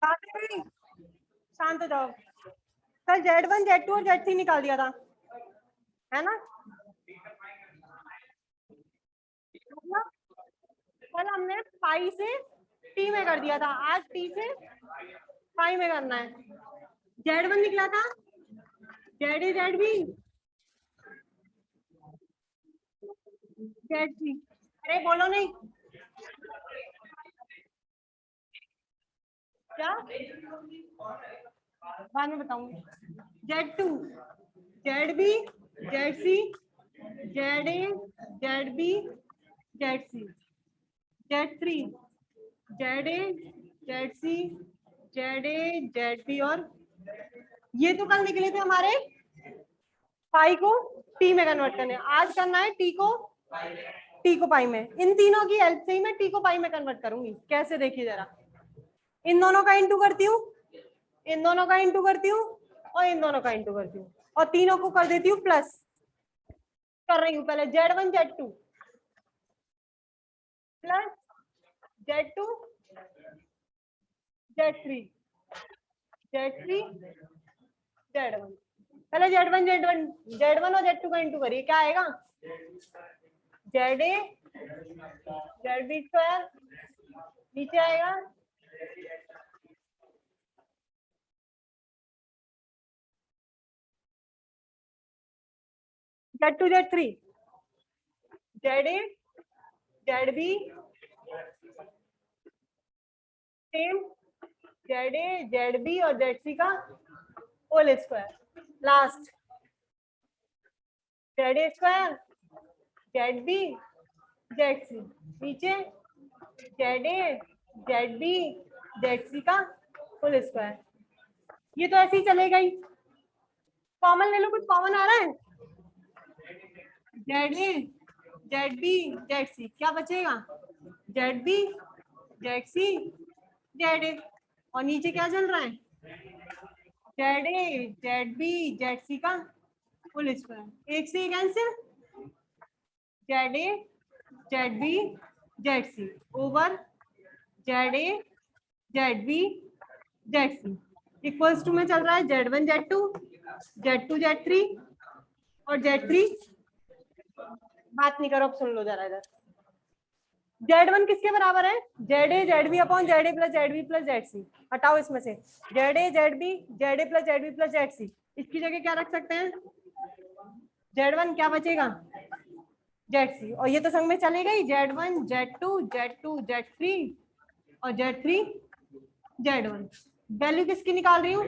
शांत हो जाओ। कल Z1 Z2 और Z3 निकाल दिया था, है ना? कल हमने पाई से टी में कर दिया था, आज टी से पाई में करना है। Z1 निकला था, ZA ZB Z3। अरे बोलो नहीं क्या, बाद में बताऊंगी। Z2 ZB ZC ZA ZB ZC Z3 ZA ZC ZA ZB और ये तो कल निकले थे हमारे पाई को टी में कन्वर्ट करने। आज करना है टी को पाई में। इन तीनों की हेल्प से ही मैं टी को पाई में कन्वर्ट करूंगी। कैसे देखिए जरा, इन दोनों का इंटू करती हूँ, इन दोनों का इंटू करती हूँ और इन दोनों का इंटू करती हूँ और तीनों को कर देती हूँ प्लस। कर रही हूँ पहले Z1 Z2 plus Z2 Z3 Z3 Z1। पहले Z1 और Z2 का इंटू करिए, क्या आएगा? ZA ZB स्क्वायर, नीचे आएगा Z2 Z3 ZA ZB same ZA ZB और ZC का whole square, last ZA square ZB ZC, नीचे ZA ZB ZC का होल स्क्वायर। ये तो ऐसे ही चलेगा ही। कॉमन ले लो, कुछ कॉमन आ रहा है? ZA ZB ZC, क्या बचेगा? ZB ZC ZA और नीचे क्या चल रहा है? ZA ZB ZC का फुल स्क्वायर। एक से cancel, ZA ZB ZC over ZA ZB ZC equals to में चल रहा है Z1 Z2 Z2 Z3 और Z3। बात नहीं करो, अब सुन लो जरा इधर। Z1 किसके बराबर है? ZA ZB upon ZA plus ZB plus ZC। हटाओ इसमें से ZA ZB ZA plus ZB plus ZC, इसकी जगह क्या रख सकते हैं? Z1, क्या बचेगा? ZC, और ये तो संग में चलेगा ही, Z1 Z2 Z2 Z3 और Z3 Z1। वैल्यू किसकी निकाल रही हूँ?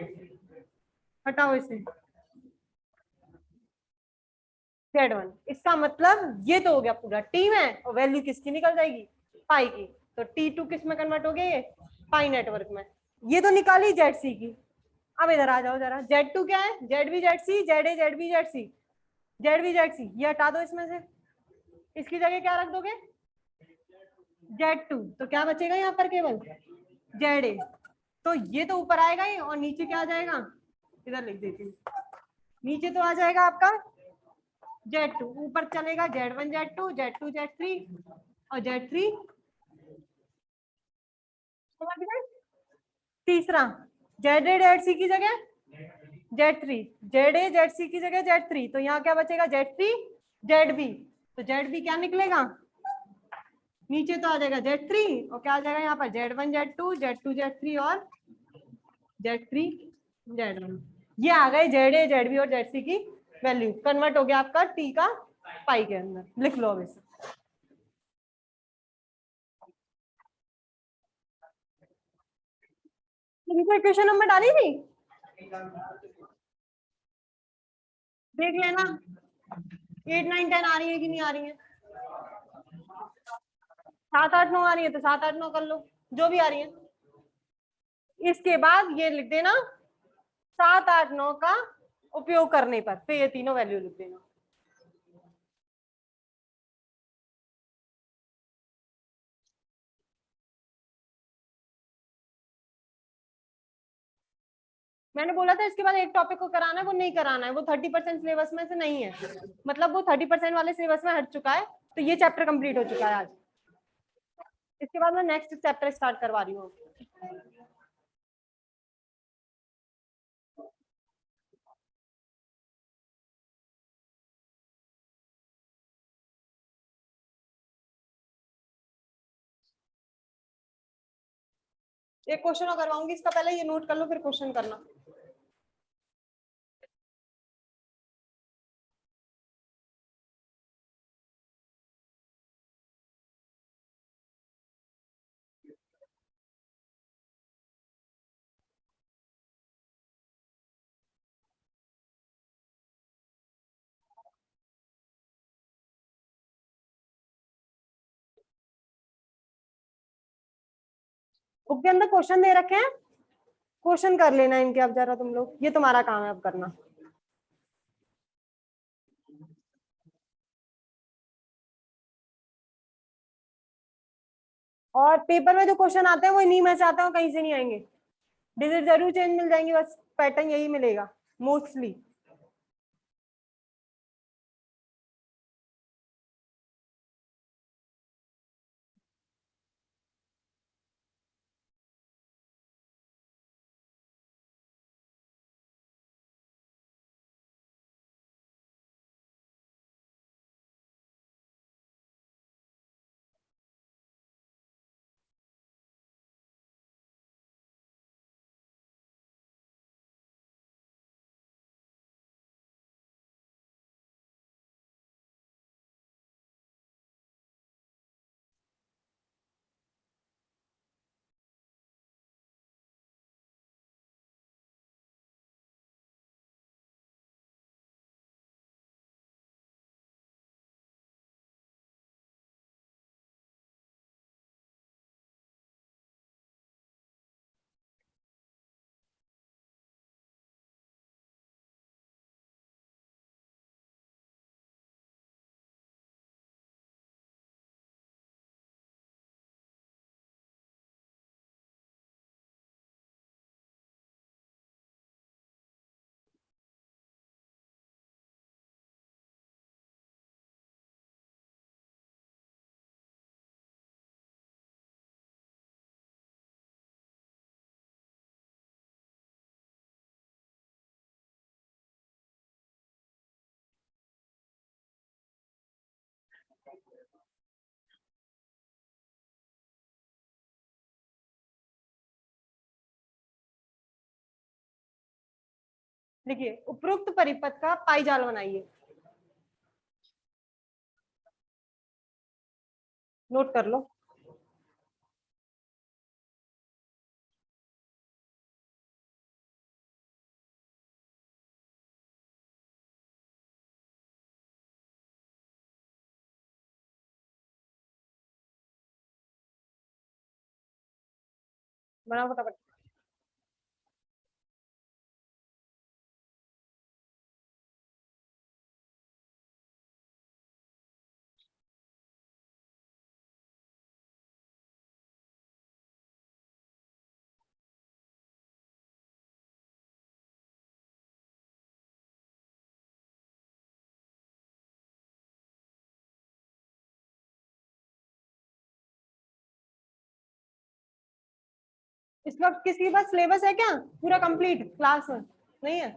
हटाओ इसे, Z1। इसका मतलब ये तो हो गया पूरा टी में, और वैल्यू किसकी निकल जाएगी? पाई की। तो T2 किस में कन्वर्ट हो गया? ये पाई नेटवर्क में। ये तो निकाली ZC की। अब इधर आ जाओ जरा, Z2 क्या है? ZB ZC ZA ZB ZC ZB ZC, ये हटा दो इसमें से, इसकी जगह क्या रख दोगे? Z2। तो क्या बचेगा यहाँ पर? केवल ZA। तो ये तो ऊपर आएगा ही, और नीचे क्या आ जाएगा? इधर लिख देती हूँ, नीचे तो आ जाएगा आपका Z2, ऊपर चलेगा Z1 Z2 Z2 Z3 और Z3। तीसरा ZA ZC की जगह Z3, ZA ZC की जगह Z3, तो यहाँ क्या बचेगा? Z3 ZB। तो ZB क्या निकलेगा? नीचे तो आ जाएगा Z3, और क्या आ जाएगा यहाँ पर? Z1 Z2 Z2 Z3 और Z3 Z1। ये आ गए ZA ZB और ZC की वैल्यू। कन्वर्ट हो गया आपका टी का पाई के अंदर। लिख लो अब इसे। इक्वेशन नंबर डाली थी, देख लेना 8 9 10 आ रही है कि नहीं आ रही है। 7 8 9 आ रही है तो 7 8 9 कर लो, जो भी आ रही है। इसके बाद ये लिख देना 7 8 9 का उपयोग करने पर, फिर ये तीनों वैल्यू लिख देना। मैंने बोला था इसके बाद एक टॉपिक को कराना है, वो नहीं कराना है, वो 30% सिलेबस में से नहीं है, मतलब वो 30% वाले सिलेबस में हट चुका है। तो ये चैप्टर कंप्लीट हो चुका है आज। इसके बाद मैं नेक्स्ट चैप्टर स्टार्ट करवा रही हूँ। एक क्वेश्चन और करवाऊंगी इसका, पहले ये नोट कर लो फिर क्वेश्चन करना। बुक के अंदर क्वेश्चन दे रखे हैं, क्वेश्चन कर लेना इनके अब जरा तुम लोग, ये तुम्हारा काम है अब करना। और पेपर में जो क्वेश्चन आते हैं वो इन्हीं में से आते हैं, कहीं से नहीं आएंगे। डिजिट जरूर चेंज मिल जाएंगे, बस पैटर्न यही मिलेगा मोस्टली। देखिए, उपरोक्त परिपथ का पाई जाल बनाइए, नोट कर लो। बनाओ फटाफट। इस वक्त किसी के पास सिलेबस है क्या पूरा कंप्लीट क्लास में? नहीं है?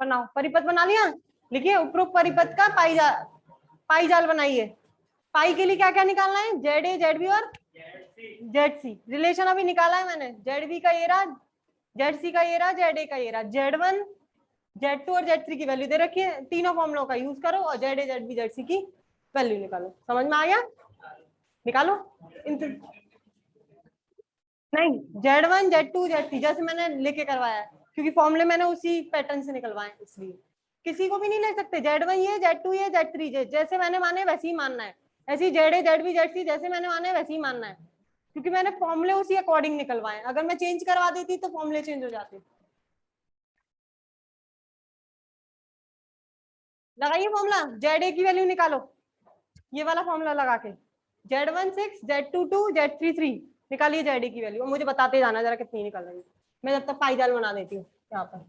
बनाओ, परिपथ बना लिया। लिखिए, उपरोक्त परिपथ का पाई जाल बनाइए। पाई के लिए क्या क्या निकालना है? जेड ए, जेड बी और जेड सी। रिलेशन अभी निकाला है मैंने, जेड बी का ये रहा, जेड सी का ये रहा, जेड ए का ये रहा। जेड वन, जेड टू और जेड थ्री की वैल्यू दे रखी है, तीनों फॉर्मुलों का यूज करो और Z A, Z B, Z C की वैल्यू निकालो। समझ में आ गया? निकालो। नहीं, Z one, Z two, Z three जैसे मैंने लेके करवाया है, क्योंकि फॉर्मूले मैंने उसी पैटर्न से निकलवाए हैं, इसलिए किसी को भी नहीं ले सकते। जेड वन ये, जेड टू ये, जेड थ्री ये, जैसे मैंने माने वैसे ही मानना है। ऐसे ही Z A, Z B, Z C जैसे मैंने माने वैसे ही मानना है, क्योंकि मैंने फॉर्मूले उसी अकॉर्डिंग निकलवाए हैं। अगर मैं चेंज करवा देती तो फॉर्मूले चेंज हो जाते। लगाइए फॉर्मूला, जेड ए की वैल्यू निकालो, ये वाला फॉर्मूला लगा के। Z one six, Z two two, Z three three, निकालिए जेड ए की वैल्यू और मुझे बताते जाना जरा कितनी निकल रही है। मैं जब तक पाई जाल बना देती हूँ यहाँ पर।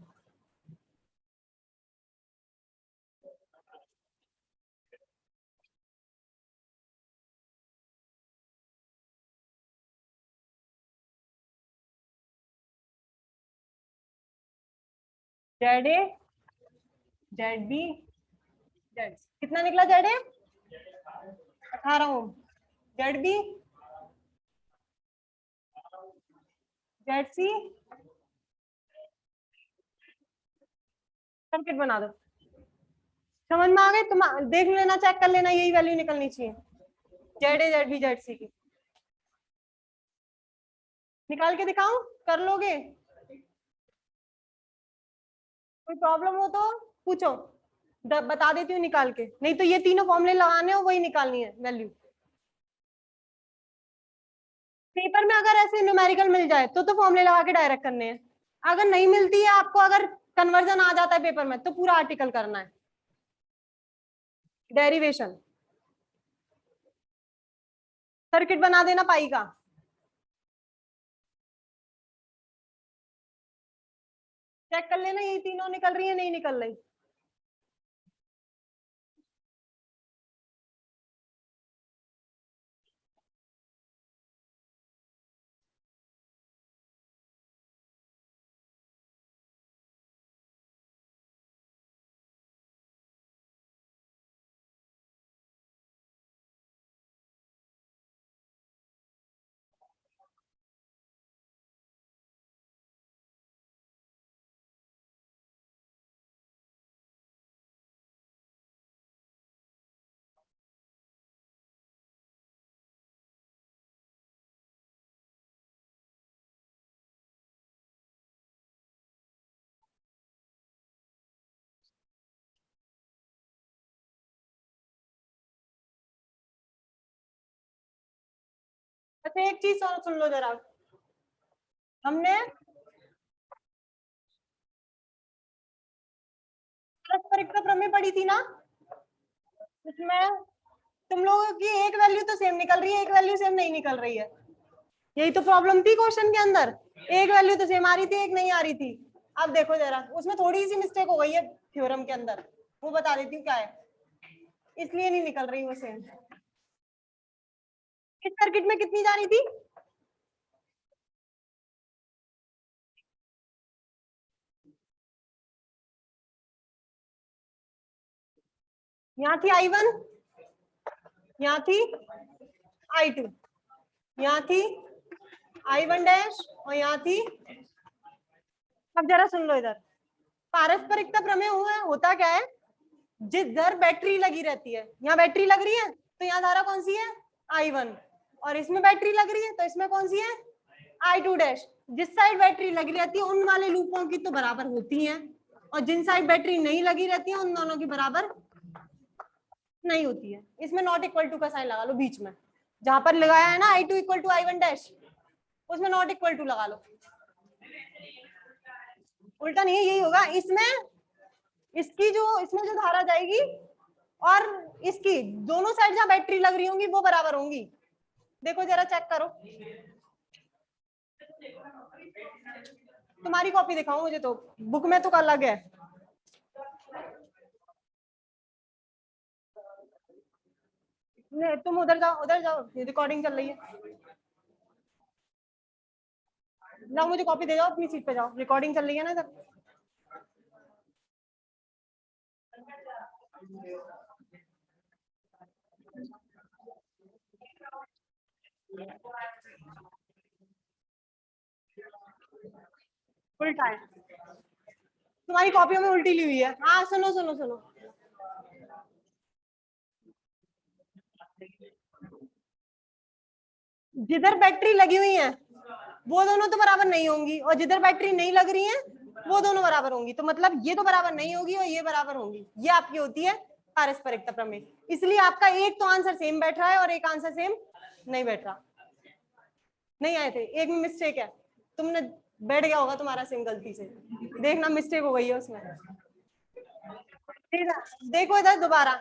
Z A, Z B, Z, कितना निकला Z A? 18 ohm. Z B Z C circuit बना दो। समझ में आ गए? तुम देख लेना, चेक कर लेना, यही वैल्यू निकलनी चाहिए Z A Z B Z C की। निकाल के दिखाऊं? कर लोगे? कोई प्रॉब्लम हो तो पूछो, बता देती हूँ निकाल के। नहीं तो ये तीनों फॉर्मूले लगाने हो, वही निकालनी है वैल्यू। पेपर में अगर ऐसे न्यूमेरिकल मिल जाए तो फॉर्मूले लगा के डायरेक्ट करने हैं। अगर नहीं मिलती है आपको, अगर कन्वर्जन आ जाता है पेपर में, तो पूरा आर्टिकल करना है, डेरिवेशन। सर्किट बना देना पाई का। चेक कर लेना, यही तीनों निकल रही है, नहीं निकल रही। अच्छा एक चीज सुन लो जरा, हमने परस्परिकता प्रमेय पढ़ी थी ना, इसमें तुम लोगों की एक वैल्यू तो सेम निकल रही है, एक वैल्यू सेम नहीं निकल रही है। यही तो प्रॉब्लम थी क्वेश्चन के अंदर, एक वैल्यू तो सेम आ रही थी, एक नहीं आ रही थी। अब देखो जरा, उसमें थोड़ी सी मिस्टेक हो गई है थ्योरम के अंदर, वो बता देती हूँ क्या है, इसलिए नहीं निकल रही वो सेम। इस सर्किट में कितनी जा रही थी? यहाँ थी I1, यहाँ थी I2, यहाँ थी I1 डैश, और यहाँ थी। अब जरा सुन लो इधर, पारस्परिकता प्रमेय होता क्या है, जिधर बैटरी लगी रहती है, यहाँ बैटरी लग रही है तो यहाँ धारा कौन सी है, I1, और इसमें बैटरी लग रही है तो इसमें कौन सी है, I2 डैश। जिस साइड बैटरी लगी रहती है उन वाले लूपों की तो बराबर होती हैं, और जिन साइड बैटरी नहीं लगी रहती है उन दोनों की बराबर नहीं होती है। इसमें नॉट इक्वल टू का साइन लगा लो बीच में, जहां पर लगाया है ना I2 equal to I1 dash, उसमें नॉट इक्वल टू लगा लो। उल्टा नहीं है, यही होगा इसमें। इसमें जो धारा जाएगी और इसकी दोनों साइड जहां बैटरी लग रही होंगी वो बराबर होंगी। देखो जरा चेक करो, तुम्हारी कॉपी दिखाओ मुझे, तो बुक में तो अलग है। तुम उधर जाओ, उधर जाओ, रिकॉर्डिंग चल रही है। जाओ मुझे कॉपी दे जाओ, अपनी सीट पे जाओ, रिकॉर्डिंग चल रही है ना इधर। उल्टा है, तुम्हारी कॉपियों में उल्टी ली हुई है। हाँ सुनो सुनो सुनो, जिधर बैटरी लगी हुई है वो दोनों तो बराबर नहीं होंगी, और जिधर बैटरी नहीं लग रही है वो दोनों बराबर होंगी। तो मतलब ये तो बराबर नहीं होगी और ये बराबर होंगी, ये आपकी होती है पारस्परिकता प्रमेय। इसलिए आपका एक तो आंसर सेम बैठ रहा है और एक आंसर सेम नहीं बैठ रहा। नहीं आए थे, एक में मिस्टेक है, तुमने बैठ गया होगा तुम्हारा सिंह गलती से, देखना मिस्टेक हो गई है उसमें। ठीक है, देखो इधर दोबारा,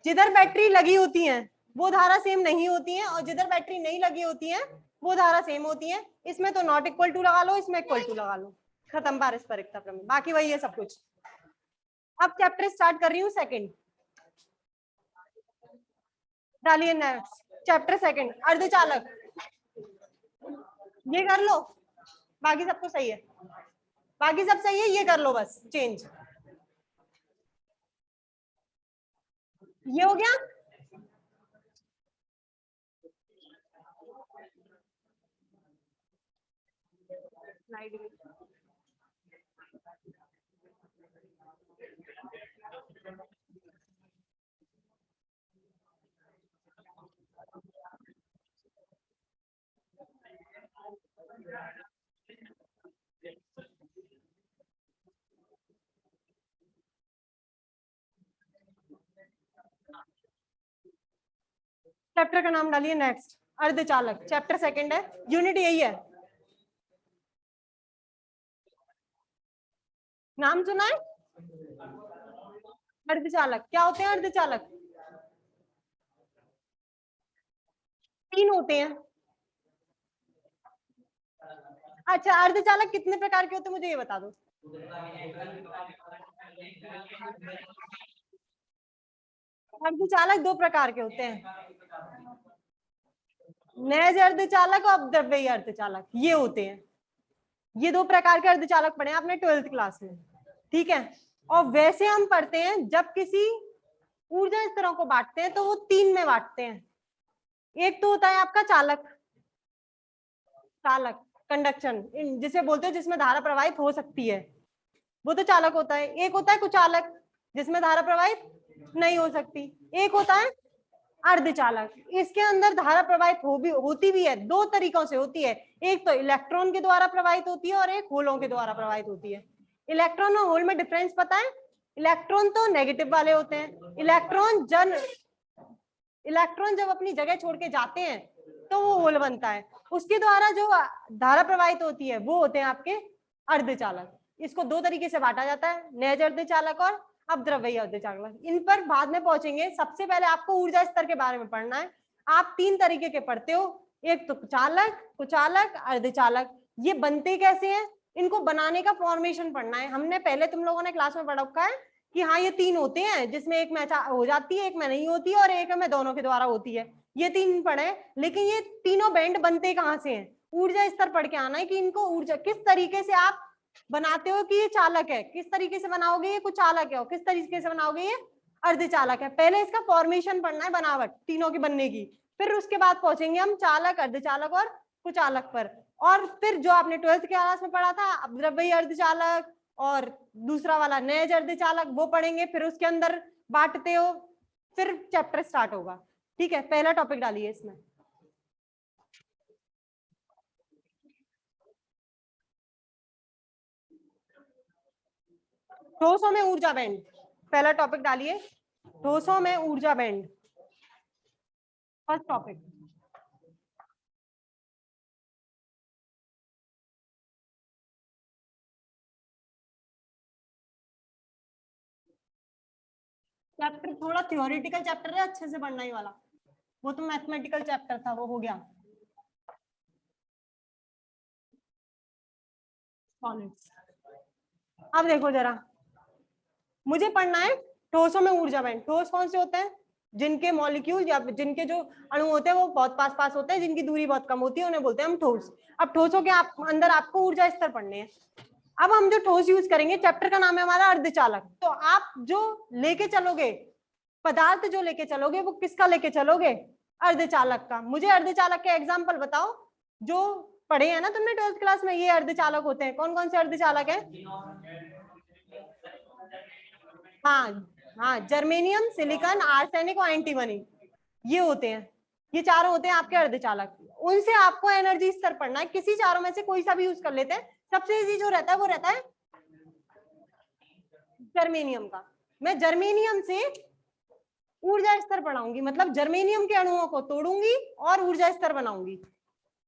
जिधर बैटरी लगी होती है वो धारा सेम नहीं होती है, और जिधर बैटरी नहीं लगी होती है वो धारा सेम होती है। इसमें तो नॉट इक्वल टू लगा लो, इसमें इक्वल टू लगा लो, खत्म पारस्परिकता प्रमेय, बाकी वही है सब कुछ। अब चैप्टर स्टार्ट कर रही हूँ सेकंड, डालिए नेक्स्ट चैप्टर सेकंड अर्धचालक, ये कर लो, बाकी सब तो सही है, बाकी सब सही है, ये कर लो बस चेंज। ये हो गया। स्लाइड में चैप्टर का नाम डालिए नेक्स्ट, अर्धचालक, चैप्टर सेकंड है, यूनिट यही है। नाम सुना है? अर्धचालक क्या होते हैं? अर्धचालक 3 होते हैं। अच्छा, अर्धचालक कितने प्रकार के होते हैं मुझे ये बता दो। अर्धचालक 2 प्रकार के होते हैं, नैज अर्धचालक और अपद्रव्यी अर्धचालक, ये होते हैं। ये 2 प्रकार के अर्धचालक पढ़े आपने 12th क्लास में, ठीक है। और वैसे हम पढ़ते हैं जब किसी ऊर्जा स्तरों को बांटते हैं तो वो 3 में बांटते हैं। एक तो होता है आपका चालक, चालक कंडक्शन जिसे बोलते हैं, जिसमें धारा प्रवाहित हो सकती है, वो तो चालक होता है। एक होता है कुचालक, जिसमें धारा प्रवाहित नहीं हो सकती। एक होता है अर्धचालक, इसके अंदर धारा प्रवाहित होती भी है, 2 तरीकों से होती है। एक तो इलेक्ट्रॉन के द्वारा प्रवाहित होती है और एक होलों के द्वारा प्रवाहित होती है। इलेक्ट्रॉन और होल में डिफरेंस पता है? इलेक्ट्रॉन तो नेगेटिव वाले होते हैं। इलेक्ट्रॉन जब अपनी जगह छोड़ के जाते हैं तो वो होल बनता है, उसके द्वारा जो धारा प्रवाहित होती है वो होते हैं आपके अर्धचालक। इसको 2 तरीके से बांटा जाता है, नैज अर्धचालक और अपद्रव्यी अर्धचालक। इन पर बाद में पहुंचेंगे। सबसे पहले आपको ऊर्जा स्तर के बारे में पढ़ना है। आप 3 तरीके के पढ़ते हो, एक तो चालक, कुचालक, अर्धचालक। ये बनते कैसे हैं, इनको बनाने का फॉर्मेशन पढ़ना है। हमने पहले तुम लोगों ने क्लास में पढ़ा रखा है कि हाँ ये 3 होते हैं, जिसमें एक में हो जाती है, एक में नहीं होती है और एक में दोनों के द्वारा होती है। ये 3 पढ़े, लेकिन ये तीनों बैंड बनते कहाँ से हैं? ऊर्जा स्तर पढ़ के आना है कि इनको ऊर्जा किस तरीके से आप बनाते हो कि ये चालक है, किस तरीके से बनाओगे ये कुचालक है, और किस तरीके से बनाओगे ये अर्धचालक है। पहले इसका फॉर्मेशन पढ़ना है, बनावट तीनों की बनने की, फिर उसके बाद पहुंचेंगे हम चालक, अर्धचालक और कुचालक पर। और फिर जो आपने 12th क्लास में पढ़ा था अपद्रव्यी अर्धचालक और दूसरा वाला नैज अर्धचालक, वो पढ़ेंगे। फिर उसके अंदर बांटते हो, फिर चैप्टर स्टार्ट होगा, ठीक है। पहला टॉपिक डालिए इसमें, ठोसों में ऊर्जा बैंड। पहला टॉपिक डालिए, ठोसों में ऊर्जा बैंड, फर्स्ट टॉपिक। चैप्टर थोड़ा थ्योरेटिकल चैप्टर है, अच्छे से पढ़ना ही वाला। वो तो मैथमेटिकल चैप्टर था, वो हो गया। सॉलिड्स, अब देखो जरा, मुझे पढ़ना है ठोसों में ऊर्जा बैंड। ठोस कौन से होते हैं? जिनके मॉलिक्यूल या जिनके जो अणु होते हैं वो बहुत पास पास होते हैं, जिनकी दूरी बहुत कम होती है, उन्हें बोलते हैं हम ठोस। अब ठोसों के अंदर आपको ऊर्जा स्तर पढ़ने हैं। अब हम जो ठोस यूज करेंगे, चैप्टर का नाम है हमारा अर्धचालक। तो आप जो लेके चलोगे पदार्थ, जो लेके चलोगे वो किसका लेके चलोगे? अर्धचालक का। मुझे अर्धचालक के एग्जाम्पल बताओ जो पढ़े हैं ना तुमने 12th क्लास में, ये अर्धचालक होते हैं। कौन कौन से अर्धचालक है? हाँ हाँ, जर्मेनियम, सिलिकॉन, आर्सेनिक और एंटीमनी, ये होते हैं। ये चारों होते हैं आपके अर्धचालक। उनसे आपको एनर्जी स्तर पढ़ना है। किसी चारों में से कोई सा भी यूज कर लेते हैं। सबसे इजी जो रहता है वो रहता है जर्मेनियम का। मैं जर्मेनियम से ऊर्जा स्तर बढ़ाऊंगी, मतलब जर्मेनियम के अणुओं को तोड़ूंगी और ऊर्जा स्तर बनाऊंगी।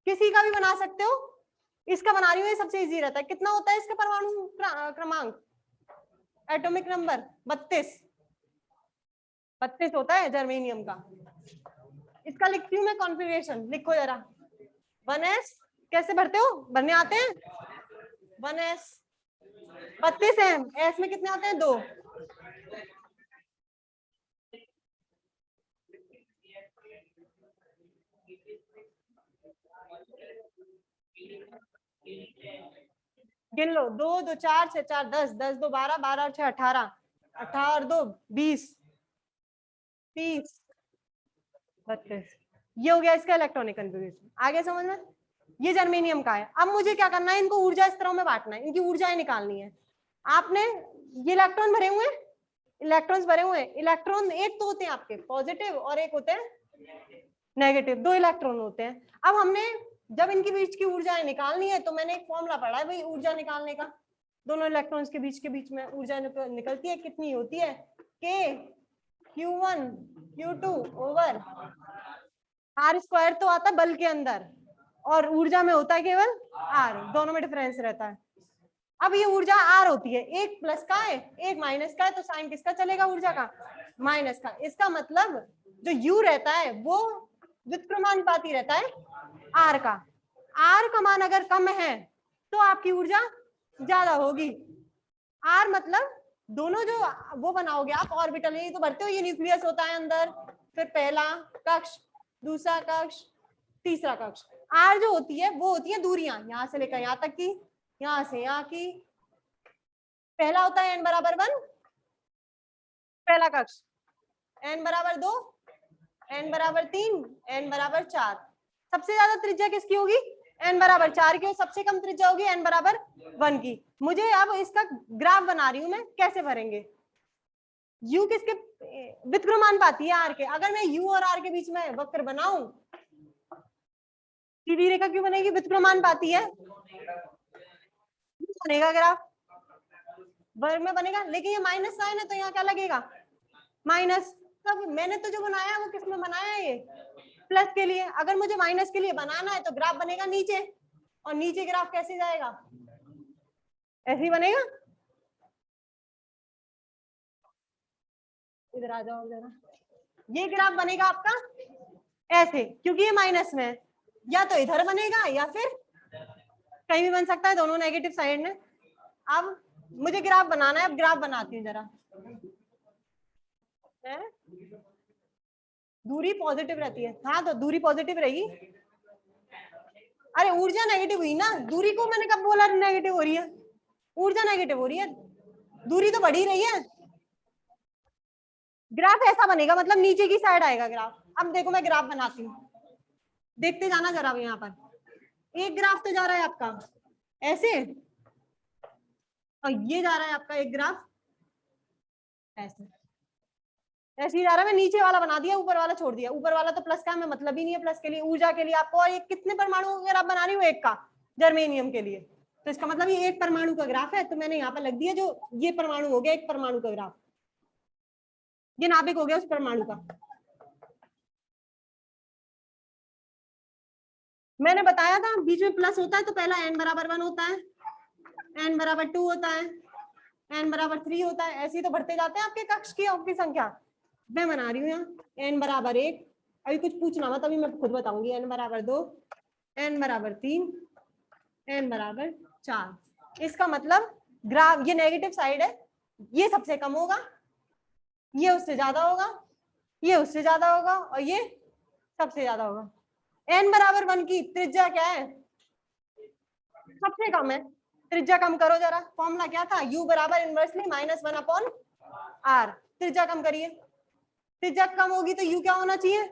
किसी का भी बना सकते हो, इसका बना रही हूँ, ये सबसे इजी रहता है। कितना होता है इसका परमाणु क्रमांक, एटॉमिक नंबर? 32 होता है जर्मेनियम का। इसका लिखती हूँ मैं कॉन्फ़िगरेशन, लिखो जरा। 1s कैसे भरते हो, भरने आते हैं? 1s 32 है, s में कितने होते हैं? 2। गिन लो, 2 2 4 6 4 10, 10 2 12, 12 और 6 18, 18 और 2 20, 30, 32। ये हो गया इसका इलेक्ट्रॉनिक कन्फिग्रेशन। आगे समझ में? ये जर्मेनियम का है। अब मुझे क्या करना है, इनको ऊर्जा स्तरों में बांटना है, इनकी ऊर्जाएं निकालनी है। आपने ये इलेक्ट्रॉन भरे हुए हैं, इलेक्ट्रॉन्स भरे हुए हैं। इलेक्ट्रॉन एक तो होते हैं आपके पॉजिटिव और एक होते हैं नेगेटिव, 2 इलेक्ट्रॉन होते हैं। अब हमने जब इनके बीच की ऊर्जाएं निकालनी है तो मैंने एक फॉर्मूला पढ़ा है भाई ऊर्जा निकालने का। दोनों इलेक्ट्रॉन्स के बीच में ऊर्जा निकलती है, कितनी होती है, K Q1 Q2 over R square तो आता है बल के अंदर, और ऊर्जा में होता है केवल R, दोनों में डिफरेंस रहता है। अब ये ऊर्जा R होती है, एक प्लस का है एक माइनस का है, तो साइन किसका चलेगा, ऊर्जा का, माइनस का। इसका मतलब जो U रहता है वो व्युत्क्रमानुपाती रहता है R का। R का मान अगर कम है तो आपकी ऊर्जा ज्यादा होगी। R मतलब दोनों जो वो बनाओगे आप ऑर्बिटल, ये तो भरते हो, ये न्यूक्लियस होता है अंदर, फिर पहला कक्ष, दूसरा कक्ष, तीसरा कक्ष। R जो होती है वो होती है दूरियां, यहां से लेकर यहां तक की, यहां से यहां की। पहला होता है n बराबर 1, पहला कक्ष, n बराबर 2, n बराबर 3, n बराबर 4। सबसे ज्यादा त्रिज्या किसकी होगी, n बराबर 4 की, और सबसे कम त्रिज्या होगी n बराबर 1 की। मुझे अब इसका ग्राफ बना रही हूं मैं, कैसे भरेंगे। u किसके व्युत्क्रमानुपाती है r के। अगर मैं u और r के बीच में वक्र बनाऊं, सीधी रेखा क्यों बनेगी, व्युत्क्रमानुपाती है, बनेगा ग्राफ, वर्ग में बनेगा। लेकिन ये माइनस साइन है तो यहाँ क्या लगेगा, माइनस। तब मैंने तो जो बनाया वो किस में बनाया है, ये प्लस के लिए। अगर मुझे माइनस के लिए बनाना है तो ग्राफ बनेगा नीचे, और नीचे ग्राफ कैसे जाएगा, ऐसे ही बनेगा। इधर आ जाओ जरा, ये ग्राफ बनेगा आपका ऐसे, क्योंकि ये माइनस में है, या तो इधर बनेगा या फिर कहीं भी बन सकता है, दोनों नेगेटिव साइड में। अब मुझे ग्राफ बनाना है, अब ग्राफ बनाती हूँ जरा। दूरी पॉजिटिव रहती है, हाँ तो दूरी पॉजिटिव रहेगी। अरे ऊर्जा नेगेटिव हुई ना, दूरी को मैंने कब बोला नेगेटिव हो रही है, ऊर्जा नेगेटिव हो रही है, दूरी तो बढ़ी रही है। ग्राफ ऐसा बनेगा, मतलब नीचे की साइड आएगा ग्राफ। अब देखो मैं ग्राफ बनाती हूँ, देखते जाना जरा। यहाँ पर एक ग्राफ तो जा रहा है आपका ऐसे, और ये जा रहा है आपका एक ग्राफ ऐसे, ऐसे ही जा रहा है। मैं नीचे वाला बना दिया, ऊपर वाला छोड़ दिया। ऊपर वाला तो प्लस का, हमें मतलब ही नहीं है प्लस के लिए, ऊर्जा के लिए आपको। और ये कितने परमाणु अगर आप बना रही हो, एक का, जर्मेनियम के लिए, तो इसका मतलब ये एक परमाणु का ग्राफ है। तो मैंने यहाँ पर लग दिया, जो ये परमाणु हो गया एक परमाणु का ग्राफ, ये नाभिक हो गया उस परमाणु का। मैंने बताया था बीच में प्लस होता है तो पहला n बराबर 1 होता है, n बराबर 2 होता है, n बराबर 3 होता है, ऐसे ही तो बढ़ते जाते हैं आपके कक्ष की अंक की संख्या। मैं बना रही हूँ यहाँ n बराबर 1, अभी कुछ पूछना मत, अभी मैं खुद बताऊंगी। n बराबर 2, n बराबर 3, n बराबर 4। इसका मतलब ग्राफ, ये नेगेटिव साइड है, ये सबसे कम होगा, ये उससे ज्यादा होगा, ये उससे ज्यादा होगा, और ये सबसे ज्यादा होगा। n बराबर 1 की त्रिज्या क्या है, सबसे कम है। त्रिज्या कम करो जरा, फॉर्मूला क्या था, u बराबर इनवर्सली -1 अपॉन r। त्रिज्या कम करिए, त्रिज्या कम होगी तो u क्या होना चाहिए,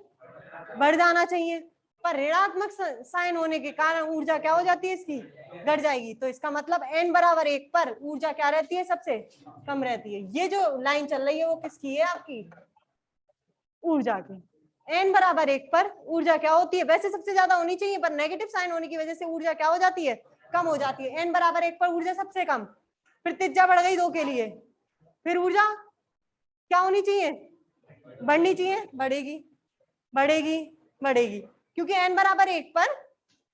बढ़ जाना चाहिए। पर ऋणात्मक साइन होने के कारण ऊर्जा क्या हो जाती है इसकी, घट जाएगी। तो इसका मतलब n बराबर 1 पर ऊर्जा क्या रहती है, सबसे कम रहती है। ये जो लाइन चल रही है वो किसकी है, आपकी ऊर्जा की। n बराबर 1 पर ऊर्जा क्या होती है, वैसे सबसे ज्यादा होनी चाहिए, पर नेगेटिव साइन होने की वजह से ऊर्जा क्या हो जाती है, कम हो जाती है। n बराबर 1 पर ऊर्जा सबसे कम, फिर त्रिज्या बढ़ गई 2 के लिए, फिर ऊर्जा क्या होनी चाहिए, बढ़नी चाहिए, बढ़ेगी बढ़ेगी बढ़ेगी, क्योंकि n बराबर 1 पर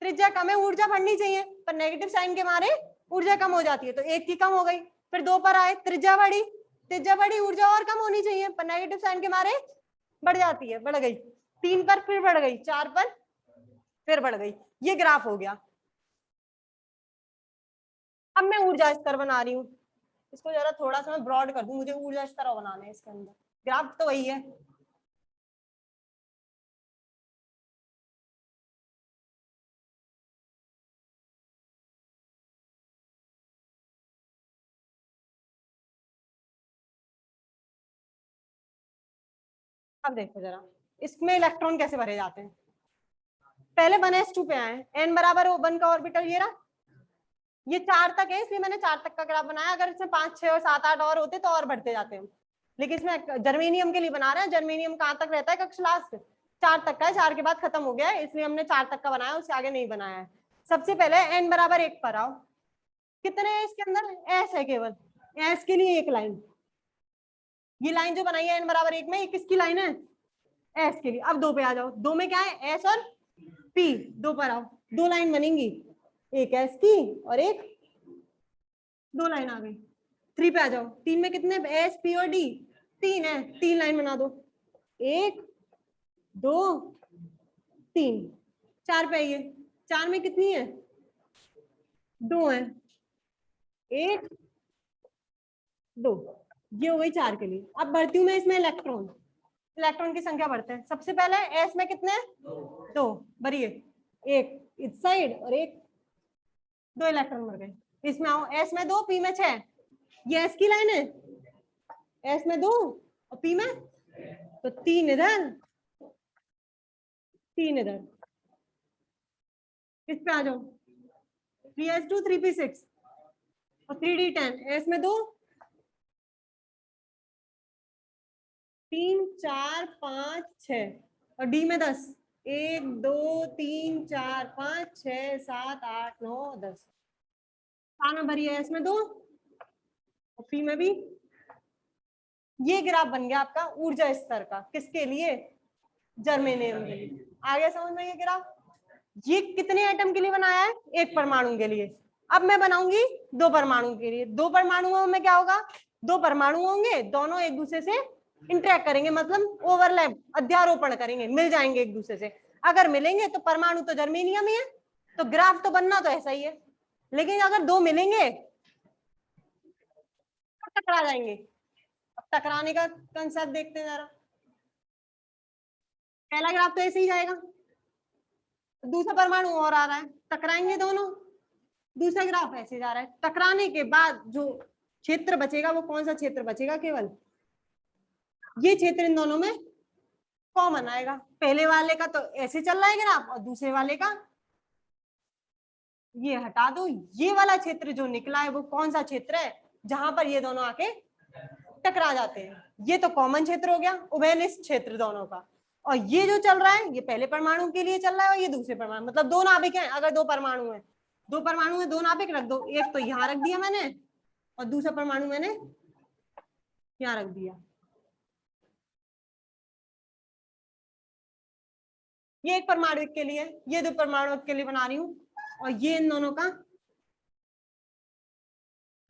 त्रिज्या कम है, ऊर्जा बढ़नी चाहिए, पर नेगेटिव साइन के मारे ऊर्जा कम हो जाती है। तो 1 की कम हो गई, फिर 2 पर आए, त्रिज्या बढ़ी, त्रिज्या बढ़ी, ऊर्जा और कम होनी चाहिए, पर नेगेटिव साइन के मारे बढ़ जाती है, बढ़ गई। 3 पर फिर बढ़ गई, 4 पर फिर बढ़ गई। ये ग्राफ हो गया। अब मैं ऊर्जा स्तर बना रही हूँ, इसको जरा थोड़ा सा मैं ब्रॉड कर दूं, मुझे ऊर्जा स्तर बनाना है इसके अंदर। ग्राफ तो वही है, अब देखो जरा इसमें इलेक्ट्रॉन कैसे भरे जाते हैं। पहले 1s2 पे आए, n बराबर 1 का ऑर्बिटल ये रहा, ये 4 तक है इसलिए मैंने 4 तक का ग्राफ बनाया। अगर इसमें 5, 6 और 7, 8 और होते तो और बढ़ते जाते हैं, लेकिन इसमें जर्मेनियम के लिए बना रहे हैं। जर्मेनियम कहाँ तक रहता है कक्ष लास्ट? 4 तक का है, 4 के बाद खत्म हो गया है, इसलिए हमने 4 तक का बनाया, उससे आगे नहीं बनाया है। सबसे पहले n बराबर 1 पर आओ। कितने हैं इसके अंदर? s है केवल, s के लिए एक लाइन, ये लाइन जो बनाई है n बराबर 1 में, ये किसकी लाइन है? s के लिए। अब 2 पे आ जाओ, 2 में क्या है? s और p। 2 पर आओ, 2 लाइन बनेंगी, एक s की और एक, 2 लाइन आ गई। 3 पे आ जाओ, 3 में कितने? s p और d, 3 है, 3 लाइन बना दो, 1 2 3। 4 पे आइए, 4 में कितनी है? 2 है, 1 2, ये हो गई 4 के लिए। अब बढ़ती हूँ मैं इसमें इलेक्ट्रॉन, इलेक्ट्रॉन की संख्या बढ़ते हैं। सबसे पहले s में कितने? 2 भरिए, एक इस साइड और एक, 2 इलेक्ट्रॉन भर गए। इसमें आओ, s में 2 p में 6, ये s की लाइन है, s में 2 और p में तो 3 इधर 3 इधर। इस पे आ जाओ, 3s2 3p6 और 3d10, s में 2 3 4 5 6 और d में 10, 1 2 3 4 5 6 7 8 9 10। खाना भरी है, इसमें 2 और p में भी। ये ग्राफ बन गया आपका ऊर्जा स्तर का, किसके लिए? जर्मेनियम के लिए। आ गया समझ में ये ग्राफ? ये कितने एटम के लिए बनाया है? एक परमाणु के लिए। अब मैं बनाऊंगी 2 परमाणु के लिए। 2 परमाणुओं में क्या होगा? 2 परमाणु होंगे, दोनों एक दूसरे से इंटरेक्ट करेंगे, मतलब ओवरलैप, अध्यारोपण करेंगे, मिल जाएंगे एक दूसरे से। अगर मिलेंगे तो परमाणु तो जर्मेनियम ही है, तो ग्राफ तो बनना तो ऐसा ही है। लेकिन अगर 2 मिलेंगे तो टकरा जाएंगे। अब टकराने का कंसेप्ट देखते हैं जरा। पहला ग्राफ तो ऐसे ही जाएगा, दूसरा परमाणु और आ रहा है, टकराएंगे दोनों। दूसरा ग्राफ ऐसे जा रहा है, टकराने के बाद जो क्षेत्र बचेगा वो कौन सा क्षेत्र बचेगा? केवल ये क्षेत्र इन दोनों में कॉमन आएगा। पहले वाले का तो ऐसे चल रहा है ग्राफ और दूसरे वाले का ये हटा दो। ये वाला क्षेत्र जो निकला है वो कौन सा क्षेत्र है? जहां पर ये दोनों आके टकरा जाते हैं, ये तो कॉमन क्षेत्र हो गया, उभयनिष्ठ क्षेत्र दोनों का। और ये जो चल रहा है ये पहले परमाणु के लिए चल रहा है और ये दूसरे परमाणु, मतलब 2 नाभिक हैं। अगर 2 परमाणु है, 2 परमाणु है, 2 नाभिक रख दो, एक तो यहाँ रख दिया मैंने और दूसरा परमाणु मैंने यहाँ रख दिया। ये एक परमाणु के लिए, ये 2 परमाणु के लिए बना रही हूँ, और ये इन दोनों का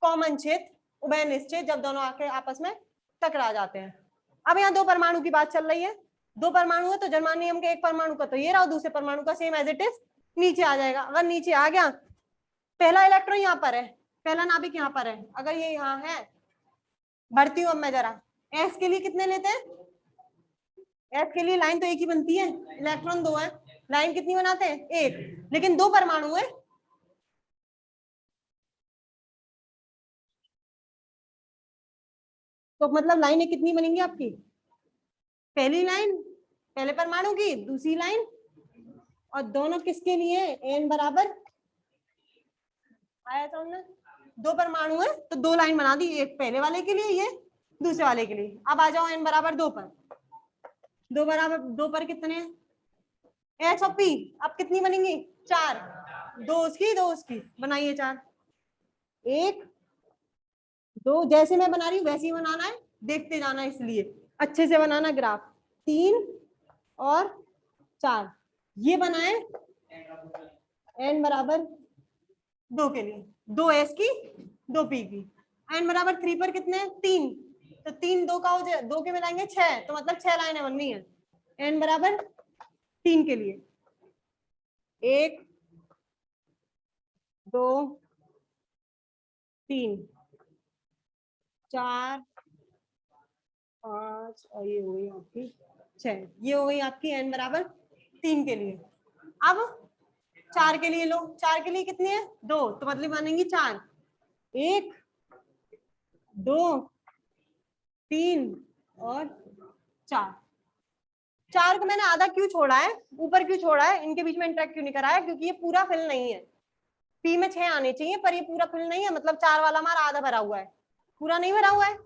कॉमन क्षेत्र, उभयनिष्ठ क्षेत्र, जब दोनों आके आपस में टकरा जाते हैं। अब यहाँ 2 परमाणु की बात चल रही है। 2 परमाणु है तो जर्मेनियम के एक परमाणु का तो ये रहा, दूसरे परमाणु का सेम एज इट इज नीचे आ जाएगा। अगर नीचे आ गया, पहला इलेक्ट्रॉन यहाँ पर है, पहला नाभिक यहाँ पर है, अगर ये यहाँ है, बढ़ती हूँ अब मैं जरा। एस के लिए कितने लेते हैं? एस के लिए लाइन तो एक ही बनती है, इलेक्ट्रॉन 2 है, लाइन कितनी बनाते हैं? एक, लेकिन 2 परमाणु है, तो मतलब लाइनें कितनी बनेंगी आपकी? पहली लाइन पहले परमाणु की, दूसरी लाइन, और दोनों किसके लिए? एन बराबर, आया था हमने, 2 परमाणु है तो 2 लाइन बना दी, एक पहले वाले के लिए, ये दूसरे वाले के लिए। अब आ जाओ एन बराबर 2 पर, 2 बराबर 2 पर कितने? एच और पी, अब कितनी बनेंगी? 4, 2 उसकी 2 उसकी, बनाइए 4, 1 2, जैसे मैं बना रही हूँ वैसे ही बनाना है, देखते जाना, इसलिए अच्छे से बनाना ग्राफ। 3 और 4 ये बनाए एन बराबर 2 के लिए, 2 एस की 2 पी की। एन बराबर 3 पर कितने? 3, तो 3 2 का हो जाए, 2 के मिलाएंगे 6, तो मतलब 6 लाइनें बननी है एन बराबर 3 के लिए। 1 2 3 4 5 और ये हो गई आपकी 6, ये हो गई आपकी एन बराबर 3 के लिए। अब 4 के लिए लो, 4 के लिए कितनी है? 2, तो मतलब बनेंगी 4, 1 2 3 और 4। 4 को मैंने आधा क्यों छोड़ा है, ऊपर क्यों छोड़ा है, इनके बीच में इंटरेक्ट क्यों नहीं कराया, क्योंकि ये पूरा फिल नहीं है। पी में 6 आने चाहिए पर ये पूरा फिल नहीं है, मतलब 4 वाला हमारा आधा भरा हुआ है, पूरा नहीं भरा हुआ है,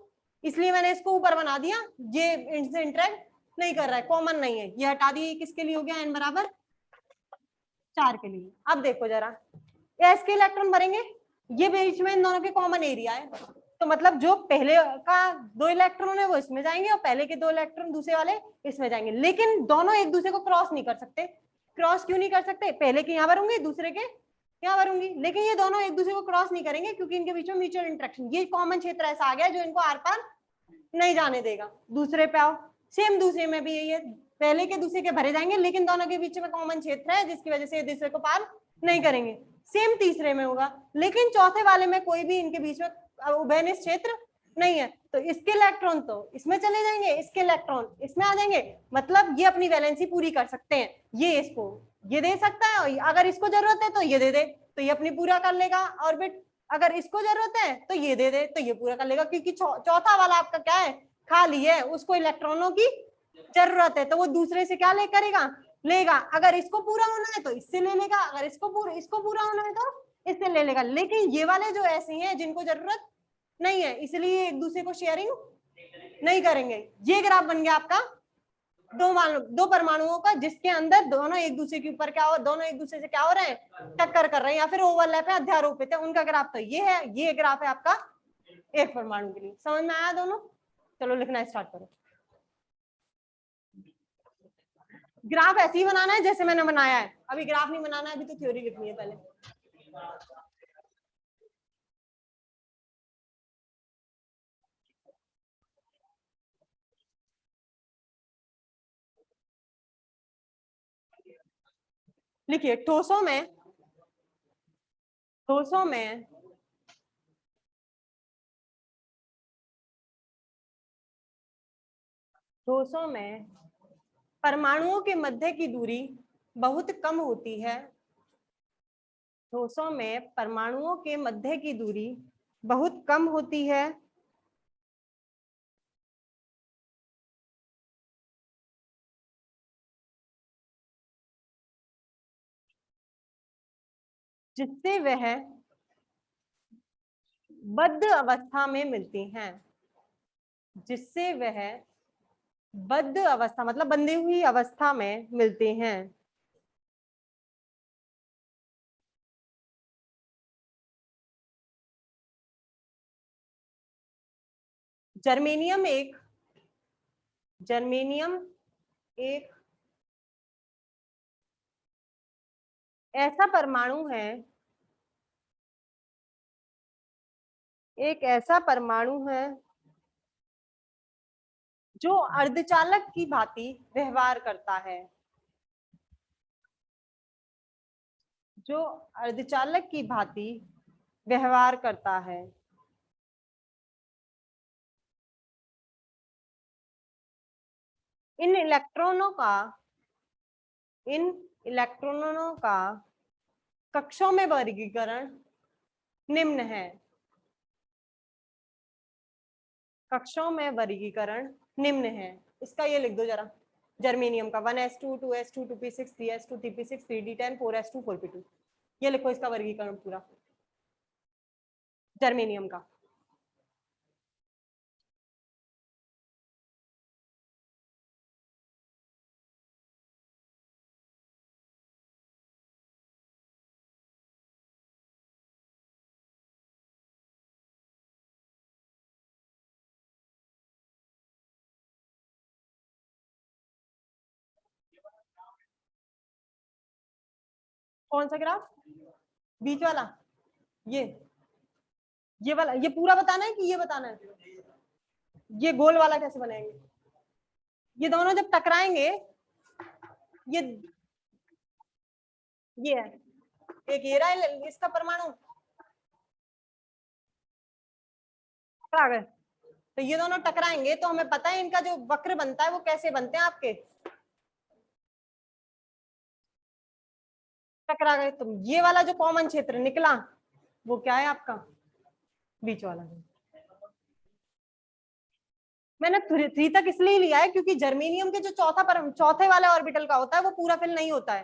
इसलिए मैंने इसको ऊपर बना दिया। ये इनसे इंटरेक्ट नहीं कर रहा है, कॉमन नहीं है, ये हटा दिए। किसके लिए हो गया, n बराबर 4 के लिए। अब देखो जरा, एस के इलेक्ट्रॉन भरेंगे, ये बीच में इन दोनों के कॉमन एरिया है, तो मतलब जो पहले का 2 इलेक्ट्रॉन है वो इसमें जाएंगे और पहले के 2 इलेक्ट्रॉन दूसरे वाले इसमें जाएंगे, लेकिन दोनों एक दूसरे को क्रॉस नहीं कर सकते। क्रॉस क्यों नहीं कर सकते, पहले के यहाँ भरूंगी दूसरे के यहाँ भरूंगी, लेकिन ये दोनों एक दूसरे को क्रॉस नहीं करेंगे क्योंकि इनके बीच में म्यूचुअल इंटरेक्शन, ये कॉमन क्षेत्र ऐसा आ गया जो इनको आर पार नहीं जाने देगा। दूसरे पे आओ, सेम दूसरे में भी यही है, पहले के दूसरे के भरे जाएंगे लेकिन दोनों के बीच में कॉमन क्षेत्र है जिसकी वजह से ये दूसरे को पार नहीं करेंगे। सेम तीसरे में होगा, लेकिन चौथे वाले में कोई भी इनके बीच में उभयनिष्ठ क्षेत्र नहीं है, तो इसके इलेक्ट्रॉन तो इसमें चले जाएंगे, इसके इलेक्ट्रॉन इसमें आ जाएंगे, मतलब ये अपनी वैलेंसी पूरी कर सकते हैं। ये इसको ये दे सकता है और अगर इसको जरूरत है तो ये दे दे, तो ये अपनी पूरा कर लेगा ऑर्बिट, अगर इसको जरूरत है तो ये दे दे तो ये पूरा कर लेगा, क्योंकि चौथा वाला आपका क्या है, खाली है, उसको इलेक्ट्रॉनों की जरूरत है, तो वो दूसरे से क्या ले करेगा, लेगा। अगर इसको पूरा होना है तो इससे ले लेगा, अगर इसको पूरा होना है तो इससे ले लेगा। लेकिन ये वाले जो ऐसे हैं जिनको जरूरत नहीं है, इसलिए एक दूसरे को शेयरिंग नहीं करेंगे। ये ग्राफ बन गया आपका दो परमाणुओं का, जिसके अंदर दोनों एक दूसरे के ऊपर क्या हो, दोनों एक दूसरे से क्या हो रहे हैं, टक्कर कर रहे हैं या फिर ओवरलैप है, अध्यारोपित है, उनका ग्राफ तो ये है। ये ग्राफ है आपका एक परमाणु के लिए। समझ में आया दोनों? चलो लिखना स्टार्ट करो। ग्राफ ऐसे ही बनाना है जैसे मैंने बनाया है, अभी ग्राफ नहीं बनाना है, अभी तो थ्योरी लिखनी है पहले। लिखिए, ठोसों में परमाणुओं के मध्य की दूरी बहुत कम होती है। ठोसों में परमाणुओं के मध्य की दूरी बहुत कम होती है, जिससे वह बद्ध अवस्था में मिलती हैं। जिससे वह बद्ध अवस्था मतलब बंधी हुई अवस्था में मिलते हैं। जर्मेनियम एक ऐसा परमाणु है, एक ऐसा परमाणु है जो अर्धचालक की भांति व्यवहार करता है। जो अर्धचालक की भांति व्यवहार करता है। इन इलेक्ट्रॉनों का कक्षों में वर्गीकरण निम्न है। कक्षों में वर्गीकरण निम्न है। इसका ये लिख दो जरा, जर्मेनियम का 1s2 2s2 2p6 3s2 3p6 3d10 4s2 4p2, ये लिखो इसका वर्गीकरण पूरा जर्मेनियम का। कौन सा ग्राफ, बीच वाला, ये वाला, ये पूरा बताना है कि ये बताना है, ये गोल वाला कैसे बनाएंगे? ये दोनों जब टकराएंगे, ये है एक ये रहा इसका परमाणु, टकरा गए, तो ये दोनों टकराएंगे तो हमें पता है इनका जो वक्र बनता है वो कैसे बनते हैं आपके, टकरा गए। तो ये वाला जो कॉमन क्षेत्र निकला वो क्या है आपका, बीच वाला। मैंने 3 तक इसलिए लिया है क्योंकि जर्मेनियम के जो चौथे वाले ऑर्बिटल का होता है वो पूरा फिल नहीं होता है,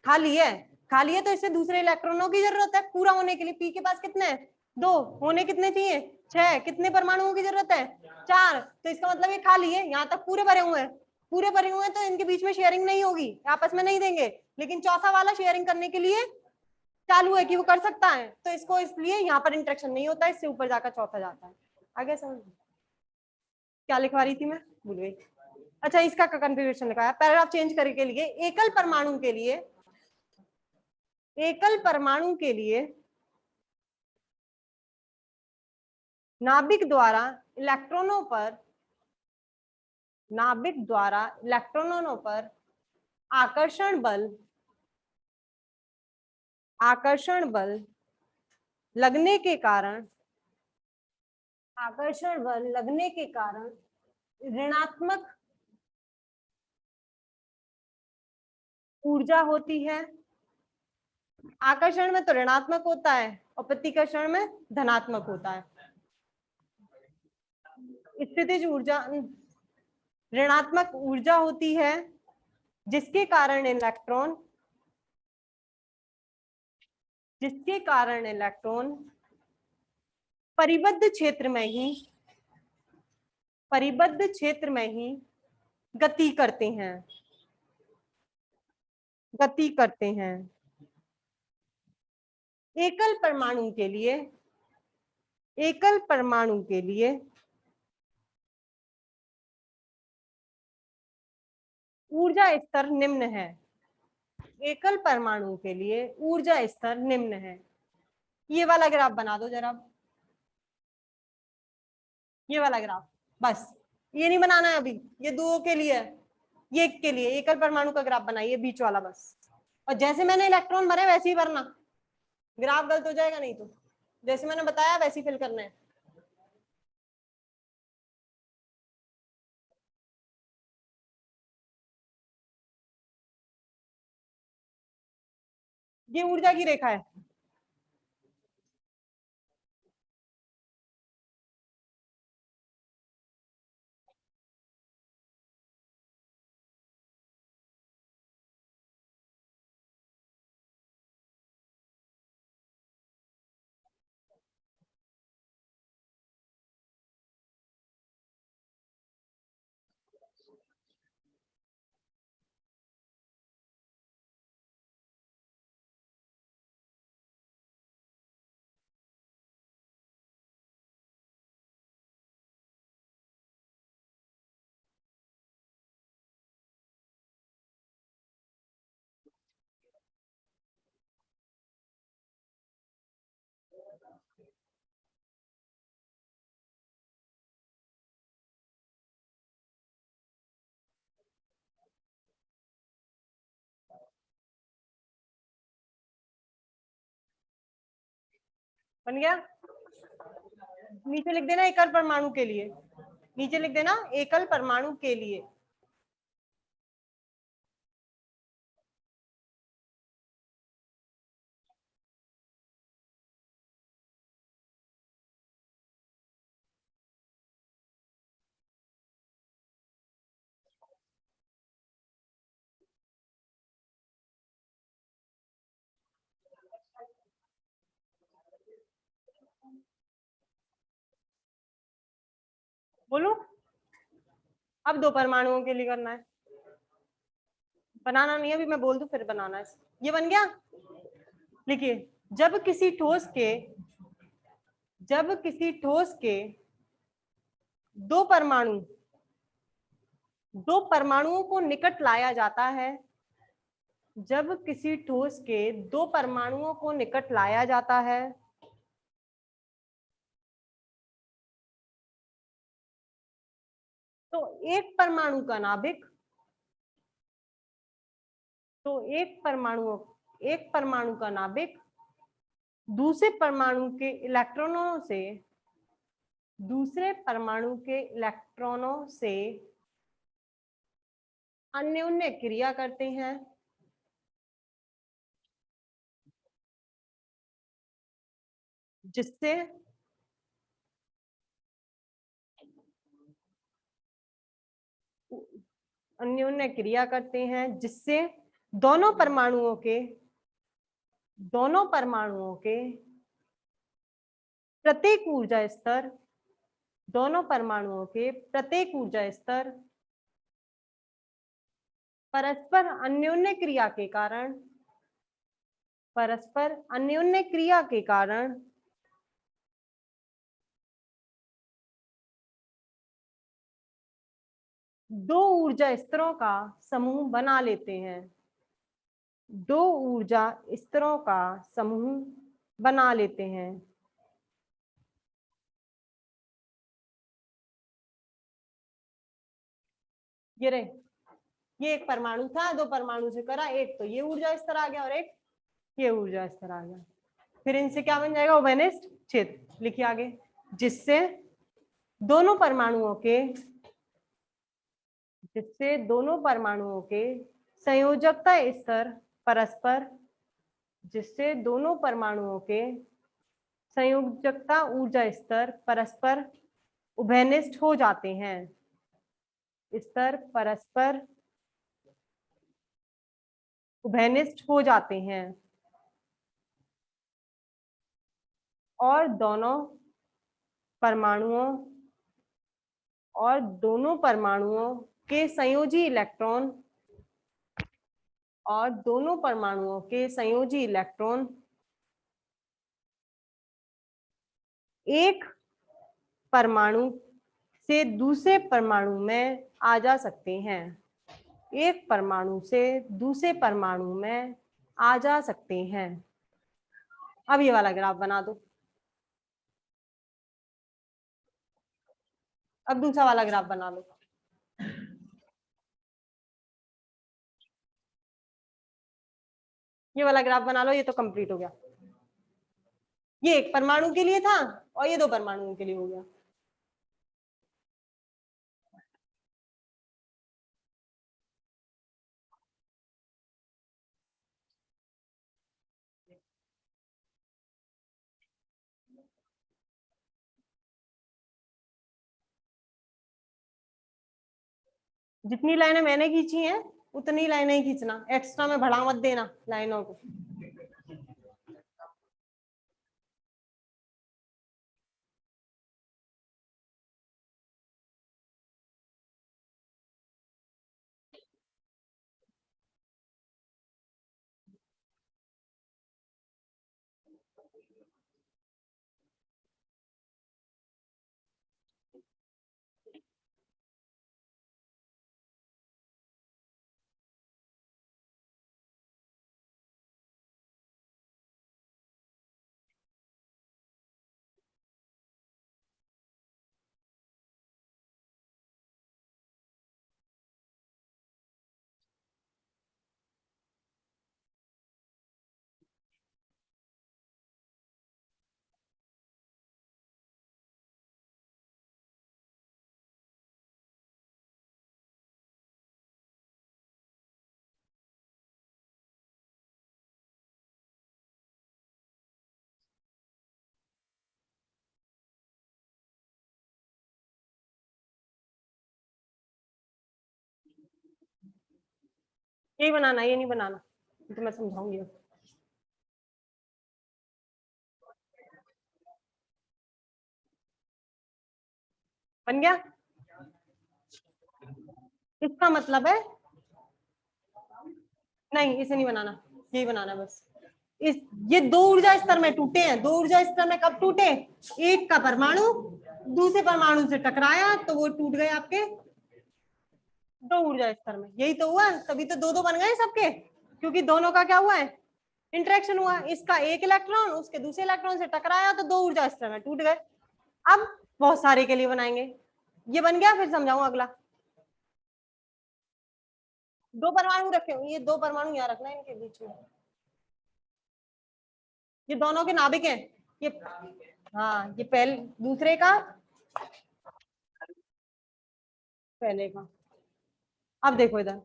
खाली है। खाली है तो इससे दूसरे इलेक्ट्रॉनों की जरूरत है पूरा होने के लिए। पी के पास कितने हैं? 2 होने कितने चाहिए? 6। कितने परमाणुओं की जरूरत है? 4। तो इसका मतलब ये खाली है, यहाँ तक पूरे भरे हुए हैं। पूरे भरे हुए हैं तो इनके बीच में शेयरिंग नहीं होगी, आपस में नहीं देंगे। लेकिन चौथा वाला शेयरिंग करने के लिए चालू है कि वो कर सकता है, तो इसको इसलिए यहाँ पर इंटरेक्शन नहीं होता, इससे ऊपर जाकर चौथा जाता है। आगे समझ? क्या लिखवा रही थी मैं, भूल गई। अच्छा, इसका कंफिगरेशन लिखा है पैराग्राफ चेंज करने के लिए। एकल परमाणु के लिए नाभिक द्वारा इलेक्ट्रॉनों पर आकर्षण बल लगने के कारण ऋणात्मक ऊर्जा होती है। आकर्षण में तो ऋणात्मक होता है और प्रतिकर्षण में धनात्मक होता है। स्थितिज ऊर्जा ऋणात्मक ऊर्जा होती है जिसके कारण इलेक्ट्रॉन परिबद्ध क्षेत्र में ही गति करते हैं। एकल परमाणु के लिए ऊर्जा स्तर निम्न है। एकल परमाणु के लिए ऊर्जा स्तर निम्न है। ये वाला ग्राफ बना दो जरा, ये वाला ग्राफ। बस ये नहीं बनाना है अभी, ये 2 के लिए है, ये 1 के लिए। एकल परमाणु का ग्राफ बनाइए, बीच वाला बस। और जैसे मैंने इलेक्ट्रॉन भरे वैसे ही भरना, ग्राफ गलत हो जाएगा नहीं तो। जैसे मैंने बताया वैसे ही फिल करना है। ये ऊर्जा की रेखा है। बन गया? नीचे लिख देना एकल परमाणु के लिए, नीचे लिख देना एकल परमाणु के लिए। बोलू? अब 2 परमाणुओं के लिए करना है, बनाना नहीं है अभी, मैं बोल दूं फिर बनाना है। ये बन गया? लिखिए, जब किसी ठोस के दो परमाणुओं को निकट लाया जाता है, जब किसी ठोस के 2 परमाणुओं को निकट लाया जाता है तो एक परमाणु का नाभिक एक परमाणु का नाभिक दूसरे परमाणु के इलेक्ट्रॉनों से अन्योन्य क्रिया करते हैं, जिससे अन्योन्य क्रिया करते हैं जिससे दोनों परमाणुओं के प्रत्येक ऊर्जा स्तर परस्पर अन्योन्य क्रिया के कारण दो ऊर्जा स्तरों का समूह बना लेते हैं। ये रहे, ये एक परमाणु था, दो परमाणु से करा, एक तो ये ऊर्जा स्तर आ गया और एक ये ऊर्जा स्तर आ गया। फिर इनसे क्या बन जाएगा? उभयनिष्ठ क्षेत्र। लिखिए आगे। जिससे दोनों परमाणुओं के संयोजकता स्तर ऊर्जा स्तर परस्पर उभयनिष्ठ हो जाते हैं। और दोनों परमाणुओं के संयोजी इलेक्ट्रॉन एक परमाणु से दूसरे परमाणु में आ जा सकते हैं। अब ये वाला ग्राफ बना दो। अब दूसरा वाला ग्राफ बना लो। ये वाला ग्राफ बना लो, ये तो कंप्लीट हो गया। ये एक परमाणु के लिए था और ये दो परमाणुओं के लिए हो गया। जितनी लाइनें मैंने खींची हैं उतनी लाइनें ही खींचना, एक्स्ट्रा में बढ़ा मत देना लाइनों को। यही बनाना, ये नहीं बनाना, तो मैं समझाऊंगी। बन गया? इसका मतलब है नहीं, इसे नहीं बनाना, यही बनाना बस। इस ये दो ऊर्जा स्तर में टूटे हैं। दो ऊर्जा स्तर में कब टूटे? एक का परमाणु दूसरे परमाणु से टकराया तो वो टूट गए आपके दो ऊर्जा स्तर में। यही तो हुआ, तभी तो दो दो बन गए सबके, क्योंकि दोनों का क्या हुआ है? इंटरेक्शन हुआ। इसका एक इलेक्ट्रॉन उसके दूसरे इलेक्ट्रॉन से टकराया तो दो ऊर्जा स्तर में टूट गए। अब बहुत सारे के लिए बनाएंगे। ये बन गया, फिर समझाऊं अगला। दो परमाणु रखे हुए, ये दो परमाणु यहाँ रखना है इनके बीच में। ये दोनों के नाभिक हैं ये। हाँ, ये पहले दूसरे का पहले का। अब देखो इधर,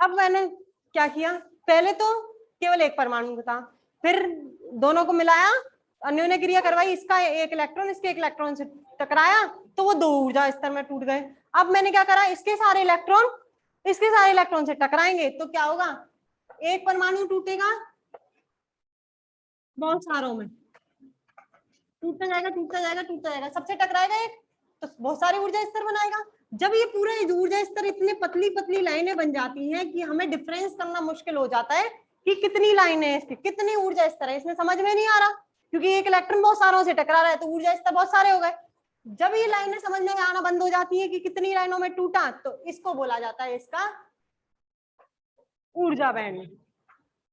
अब मैंने क्या किया? पहले तो केवल एक परमाणु था, फिर दोनों को मिलाया, अन्योन्य क्रिया करवाई, इसका एक इलेक्ट्रॉन इसके एक इलेक्ट्रॉन से टकराया तो वो 2 ऊर्जा स्तर में टूट गए। अब मैंने क्या करा, इसके सारे इलेक्ट्रॉन से टकराएंगे तो क्या होगा, एक परमाणु टूटेगा बहुत सारों में, टूटता जाएगा टूटता जाएगा टूटता जाएगा, सबसे टकराएगा एक, तो बहुत सारे ऊर्जा स्तर बनाएगा। जब ये पूरे ऊर्जा स्तर इतने पतली पतली लाइनें बन जाती हैं कि हमें डिफरेंस करना मुश्किल हो जाता है कि कितनी लाइनें हैं इसकी, कितनी ऊर्जा स्तर है, इसमें समझ में नहीं आ रहा, क्योंकि एक इलेक्ट्रॉन बहुत सारों से टकरा रहा है तो ऊर्जा स्तर बहुत सारे हो गए। जब ये लाइनें समझ में आना बंद हो जाती है कि कितनी लाइनों में टूटा, तो इसको बोला जाता है इसका ऊर्जा बैंड।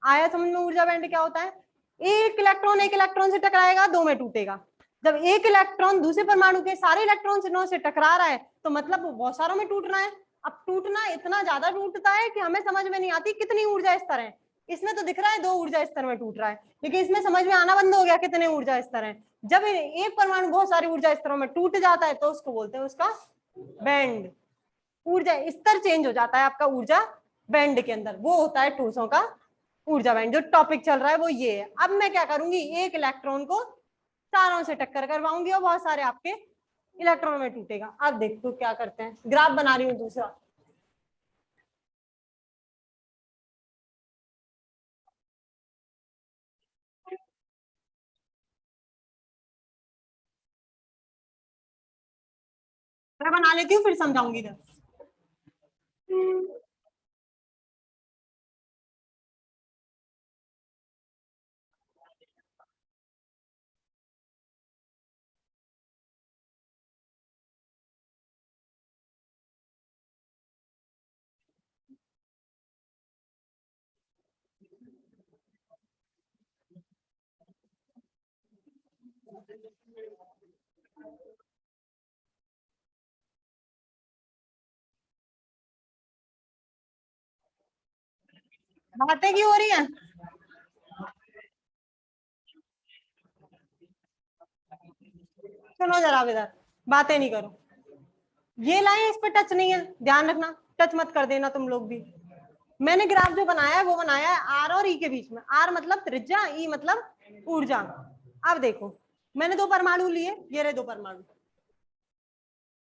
आया समझ में ऊर्जा बैंड क्या होता है? एक इलेक्ट्रॉन से टकराएगा, 2 में टूटेगा। जब एक इलेक्ट्रॉन दूसरे परमाणु के सारे इलेक्ट्रॉन से टकरा रहा है तो मतलब वो बहुत सारों में टूट रहा है। अब टूटना इतना ज्यादा टूटता है कि हमें समझ में नहीं आती कितनी ऊर्जा स्तर है। इसमें तो दिख रहा है 2 ऊर्जा स्तर में टूट रहा है, लेकिन इसमें समझ में आना बंद हो गया कितने ऊर्जा स्तर हैं। जब एक परमाणु बहुत सारी ऊर्जा स्तरों में टूट जाता है तो उसको बोलते हैं उसका बैंड। ऊर्जा स्तर चेंज हो जाता है आपका ऊर्जा बैंड के अंदर, वो होता है ठोसों का ऊर्जा बैंड। जो टॉपिक चल रहा है वो ये है। अब मैं क्या करूंगी, एक इलेक्ट्रॉन को चारों से टक्कर करवाऊंगी और बहुत सारे आपके इलेक्ट्रॉन में टूटेगा। अब देखो क्या करते हैं, ग्राफ बना रही हूँ दूसरा। मैं बना लेती हूँ फिर समझाऊंगी इधर। बातें क्यों हो रही है? सुनो जरा इधर, बातें नहीं करो। ये लाइन इस पे टच नहीं है, ध्यान रखना, टच मत कर देना तुम लोग भी। मैंने ग्राफ जो बनाया है वो बनाया है आर और ई के बीच में। आर मतलब त्रिज्या, ई मतलब ऊर्जा। अब देखो, मैंने 2 परमाणु लिए, ये रहे 2 परमाणु,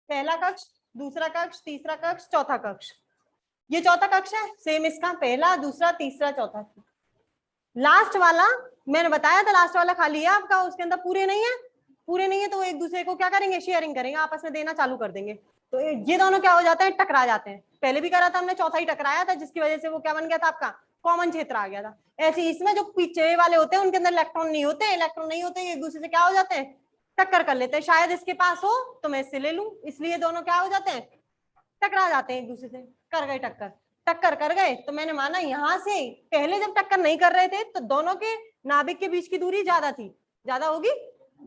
पहला कक्ष, दूसरा कक्ष, तीसरा कक्ष, चौथा कक्ष। ये चौथा कक्ष है, सेम इसका पहला दूसरा तीसरा चौथा। लास्ट वाला मैंने बताया था, लास्ट वाला खाली है आपका, उसके अंदर पूरे नहीं है। पूरे नहीं है तो वो एक दूसरे को क्या करेंगे, शेयरिंग करेंगे, आपस में देना चालू कर देंगे। तो ये दोनों क्या हो जाते हैं, टकरा जाते हैं। पहले भी करा था हमने, चौथा ही टकराया था, जिसकी वजह से वो क्या बन गया था, आपका कॉमन क्षेत्र आ गया था। ऐसे इसमें जो पीछे वाले होते हैं उनके अंदर इलेक्ट्रॉन नहीं होते, एक दूसरे से क्या हो जाते हैं, टक्कर कर लेते हैं। शायद इसके पास हो तो मैं इससे ले लूं, इसलिए दोनों क्या हो जाते हैं, टकरा जाते हैं एक दूसरे से। कर गए टक्कर, टक्कर कर गए तो मैंने माना यहां से, पहले जब टक्कर नहीं कर रहे थे तो दोनों के नाभिक के बीच की दूरी ज्यादा थी, ज्यादा होगी।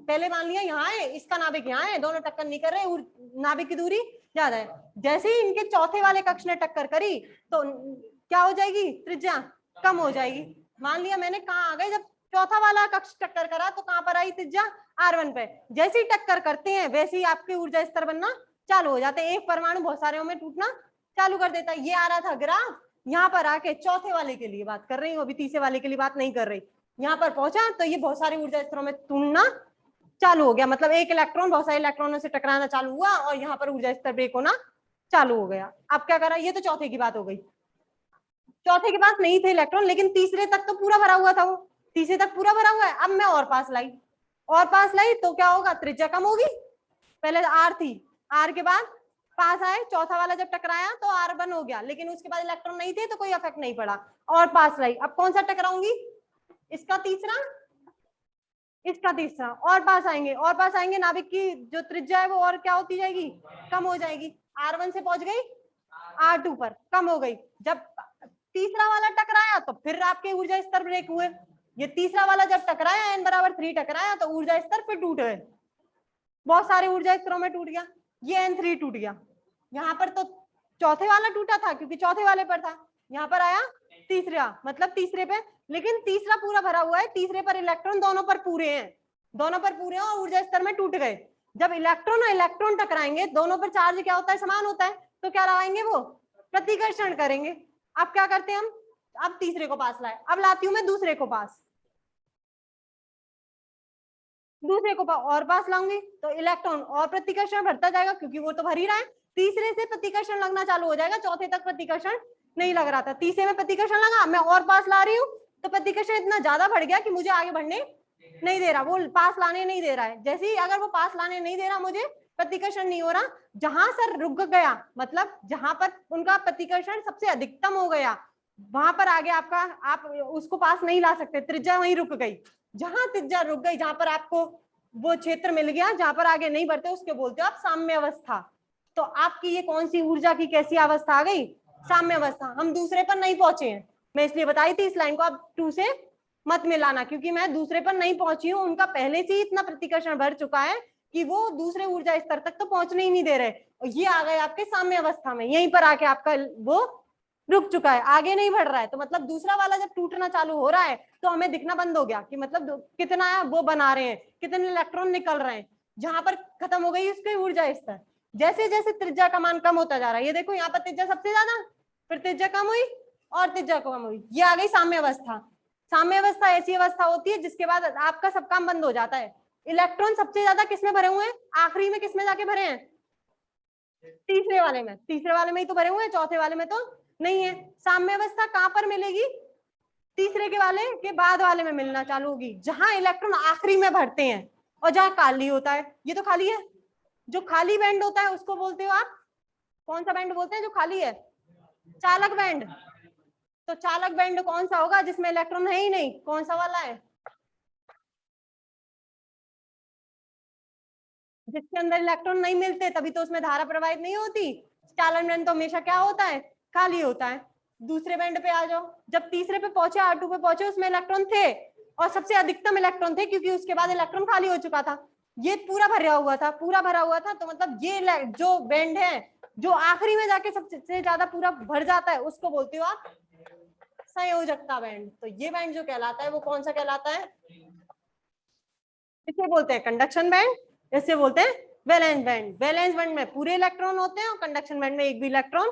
पहले मान लिया यहाँ है, इसका नाभिक यहाँ है, दोनों टक्कर नहीं कर रहे, नाभिक की दूरी ज्यादा है। जैसे ही इनके चौथे वाले कक्ष ने टक्कर करी तो क्या हो जाएगी, त्रिज्या कम हो जाएगी। मान लिया मैंने, कहाँ आ गए, जब चौथा वाला कक्ष टक्कर करा तो कहाँ पर आई त्रिज्या, R1 पे। जैसे ही टक्कर करते हैं वैसे ही आपके ऊर्जा स्तर बनना चालू हो जाते हैं, एक परमाणु बहुत सारे में टूटना चालू कर देता है। ये आ रहा था ग्राफ, यहाँ पर आके चौथे वाले के लिए बात कर रही हूँ, अभी तीसरे वाले के लिए बात नहीं कर रही। यहाँ पर पहुंचा तो ये बहुत सारे ऊर्जा स्तरों में टूटना चालू हो गया, मतलब एक इलेक्ट्रॉन बहुत सारे इलेक्ट्रॉनों से टकराना चालू हुआ और यहाँ पर ऊर्जा स्तर ब्रेक होना चालू हो गया। अब क्या करा, ये तो चौथे की बात हो गई। चौथे के पास नहीं थे इलेक्ट्रॉन, लेकिन तीसरे तक तो पूरा भरा हुआ था, वो तीसरे तक पूरा भरा हुआ है। अब मैं और पास लाई, और पास लाई तो क्या होगा, त्रिज्या कम होगी। पहले आर थी, आर के बाद पास आए, चौथा वाला जब टकराया तो R1 हो गया, लेकिन उसके बाद इलेक्ट्रॉन नहीं थे तो कोई इफेक्ट नहीं पड़ा। और पास लाई, अब कौन सा टकराऊंगी, इसका तीसरा, इसका तीसरा, और पास आएंगे, और पास आएंगे, नाभिक की जो त्रिज्या है वो और क्या होती जाएगी, कम हो जाएगी। R1 से पहुंच गई R2 पर, कम हो गई। जब तीसरा वाला टकराया तो फिर आपके ऊर्जा स्तर ब्रेक हुए। ये तीसरा वाला जब टकराया, n=3 टकराया तो ऊर्जा स्तर फिर टूट गए, बहुत सारे ऊर्जा स्तरों में टूट गया। ये N3 टूट गया। यहाँ पर तो चौथे वाला टूटा था क्योंकि चौथे वाले पर था, यहाँ पर आया तीसरा, मतलब तीसरे पे, लेकिन तीसरा पूरा भरा हुआ है, तीसरे पर इलेक्ट्रॉन दोनों पर पूरे हैं, दोनों पर पूरे हैं और ऊर्जा स्तर में टूट गए। जब इलेक्ट्रॉन और इलेक्ट्रॉन टकराएंगे, दोनों पर चार्ज क्या होता है, समान होता है, तो क्या लगाएंगे, वो प्रतिकर्षण करेंगे। अब क्या करते हैं हम, अब तीसरे को पास लाए, अब लाती हूं मैं दूसरे को पास। दूसरे को और पास लाऊंगी तो इलेक्ट्रॉन और प्रतिकर्षण बढ़ता जाएगा, क्योंकि वो तो भर ही रहा है। तीसरे से प्रतिकर्षण लगना चालू हो जाएगा, चौथे तक प्रतिकर्षण नहीं लग रहा था, तीसरे में प्रतिकर्षण लगा, मैं और पास ला रही हूँ तो प्रतिकर्षण इतना ज्यादा बढ़ गया कि मुझे आगे बढ़ने नहीं दे रहा, वो पास लाने नहीं दे रहा है। जैसे ही अगर वो पास लाने नहीं दे रहा, मुझे प्रतिकर्षण नहीं हो रहा, जहां सर रुक गया, मतलब जहां पर उनका प्रतिकर्षण सबसे अधिकतम हो गया, वहां पर आगे आपका आप उसको पास नहीं ला सकते, त्रिज्या वहीं रुक गई। जहां त्रिज्या रुक गई, जहां पर आपको वो क्षेत्र मिल गया जहां पर आगे नहीं बढ़ते, उसके बोलते हो आप साम्य अवस्था। तो आपकी ये कौन सी ऊर्जा की कैसी अवस्था आ गई? साम्य अवस्था। हम दूसरे पर नहीं पहुंचे हैं, मैं इसलिए बताई थी इस लाइन को आप 2 से मत मिलाना, क्योंकि मैं दूसरे पर नहीं पहुंची हूँ, उनका पहले से ही इतना प्रतिकर्षण भर चुका है कि वो दूसरे ऊर्जा स्तर तक तो पहुंचने ही नहीं दे रहे, और ये आ गए आपके साम्य अवस्था में, यहीं पर आके आपका वो रुक चुका है, आगे नहीं बढ़ रहा है। तो मतलब दूसरा वाला जब टूटना चालू हो रहा है तो हमें दिखना बंद हो गया कि मतलब कितना वो बना रहे हैं, कितने इलेक्ट्रॉन निकल रहे हैं, जहां पर खत्म हो गई उसकी ऊर्जा स्तर। जैसे जैसे त्रिज्या का मान कम होता जा रहा है, ये देखो यहाँ पर त्रिज्या सबसे ज्यादा, फिर त्रिज्या कम हुई और त्रिज्या कम हुई, ये आ गई साम्य अवस्था। साम्य अवस्था ऐसी अवस्था होती है जिसके बाद आपका सब काम बंद हो जाता है। इलेक्ट्रॉन सबसे ज्यादा किसमें भरे हुए हैं? आखिरी में किसमें जाके भरे हैं? तीसरे वाले में। तीसरे वाले में ही तो भरे हुए हैं, चौथे वाले में तो नहीं है। साम्य अवस्था कहां पर मिलेगी? तीसरे के वाले के बाद वाले में मिलना चालू होगी, जहां इलेक्ट्रॉन आखिरी में भरते हैं और जहां खाली होता है। ये तो खाली है, जो खाली बैंड होता है उसको बोलते हो आप, कौन सा बैंड बोलते हैं जो खाली है? चालक बैंड। तो चालक बैंड कौन सा होगा? जिसमें इलेक्ट्रॉन है ही नहीं, कौन सा वाला है? जिसके अंदर इलेक्ट्रॉन नहीं मिलते, तभी तो उसमें धारा प्रवाहित नहीं होती। चालन बैंड तो हमेशा क्या होता है? खाली होता है। दूसरे बैंड पे आ जाओ, जब तीसरे पे पहुंचे, R2 पे पहुंचे, उसमें इलेक्ट्रॉन थे और सबसे अधिकतम इलेक्ट्रॉन थे, क्योंकि उसके बाद इलेक्ट्रॉन खाली हो चुका था। ये पूरा भरा हुआ था, पूरा भरा हुआ था, तो मतलब ये जो बैंड है जो आखिरी में जाके सबसे ज्यादा पूरा भर जाता है, उसको बोलते हो आप संयोजकता बैंड। तो ये बैंड जो कहलाता है वो कौन सा कहलाता है? इसे बोलते हैं कंडक्शन बैंड, इसे बोलते हैं वैलेंस बैंड। वैलेंस बैंड में पूरे इलेक्ट्रॉन होते हैं और कंडक्शन बैंड में एक भी इलेक्ट्रॉन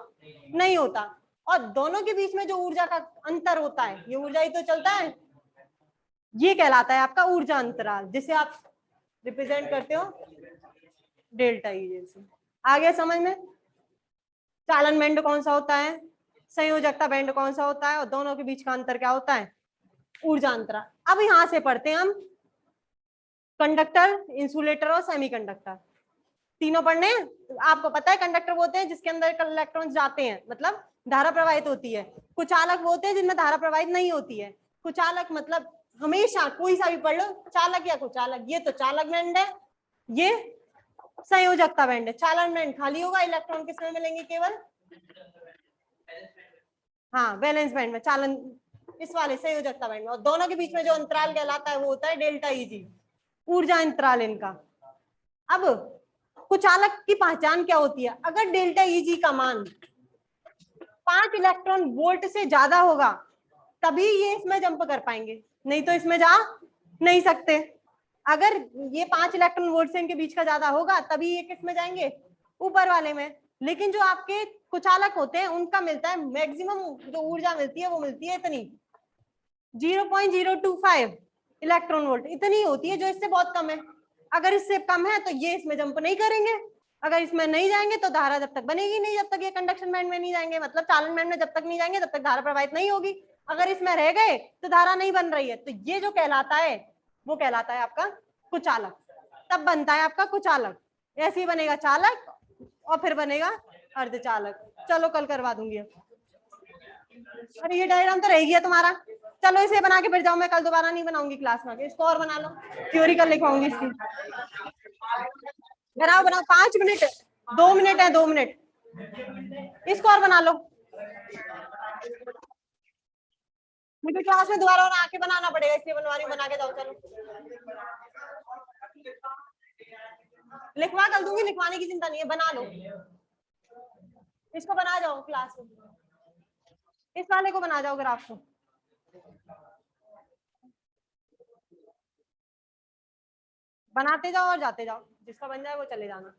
नहीं होता। और दोनों के बीच में जो ऊर्जा का अंतर होता है, ये ऊर्जा ही तो चलता है, ये कहलाता है आपका ऊर्जा अंतराल, जिसे आप रिप्रेजेंट करते हो डेल्टा ई जैसे। आ गया समझ में? चालन बैंड कौन सा होता है, संयोजकता बैंड कौन सा होता है, और दोनों के बीच का अंतर क्या होता है? ऊर्जा अंतराल। अब यहां से पढ़ते हैं हम कंडक्टर, इंसुलेटर और सेमीकंडक्टर, तीनों पढ़ने हैं। आपको पता है कंडक्टर वो होते हैं जिसके अंदर इलेक्ट्रॉन्स जाते हैं, मतलब धारा प्रवाहित होती है। कुचालक वो होते हैं जिनमें धारा प्रवाहित नहीं होती है। कुचालक मतलब हमेशा कोई सा भी पढ़ लो, चालक या कुचालक, ये तो चालक बैंड है, ये संयोजकता बैंड है। चालन बैंड खाली होगा, इलेक्ट्रॉन किसमें मिलेंगे? केवल हाँ वैलेंस बैंड में, चालन इस वाले संयोजकता बैंड में, और दोनों के बीच में जो अंतराल कहलाता है वो होता है डेल्टा ईजी, ऊर्जा अंतराल इनका। अब कुचालक की पहचान क्या होती है? अगर डेल्टा ईजी का मान 5 इलेक्ट्रॉन वोल्ट से ज्यादा होगा तभी ये इसमें जंप कर पाएंगे, नहीं तो इसमें जा नहीं सकते। अगर ये 5 इलेक्ट्रॉन वोल्ट से इनके बीच का ज्यादा होगा तभी ये किस में जाएंगे? ऊपर वाले में। लेकिन जो आपके कुचालक होते हैं उनका मिलता है मैक्सिमम, जो ऊर्जा मिलती है वो मिलती है इतनी 0.025 इलेक्ट्रॉन वोल्ट, इतनी होती है, जो इससे बहुत कम है। अगर इससे कम है तो ये इसमें जंप नहीं करेंगे, अगर इसमें नहीं जाएंगे तो धारा जब तक बनेगी नहीं, जब तक ये कंडक्शन बैंड में नहीं जाएंगे, मतलब चालन बैंड में जब तक नहीं जाएंगे तब तक धारा प्रवाहित नहीं होगी। अगर इसमें रह गए तो धारा नहीं बन रही है, तो ये जो कहलाता है वो कहलाता है आपका कुचालक। तब बनता है आपका कुचालक, ऐसे ही बनेगा चालक और फिर बनेगा अर्धचालक। चलो कल करवा दूंगी। अरे ये डायग्राम तो रह गया तुम्हारा, चलो इसे बना के फिर जाओ, मैं कल दोबारा नहीं बनाऊंगी क्लास में, इसको और बना लो, थ्योरी कल लिखवाऊंगी इसकी। बनाओ बनाओ, 5 मिनट, 2 मिनट है, 2 मिनट, इसको और बना लो। मुझे क्लास में दोबारा और आके बनाना पड़ेगा, इसलिए बनवा रही हूँ, बना के जाओ। चलो लिखवा कर दूंगी, लिखवाने की चिंता नहीं है, बना लो, इसको बना जाओ क्लास में, इस वाले को बना जाओ ग्राफ को, बनाते जाओ और जाते जाओ, जिसका बन जाए वो चले जाना।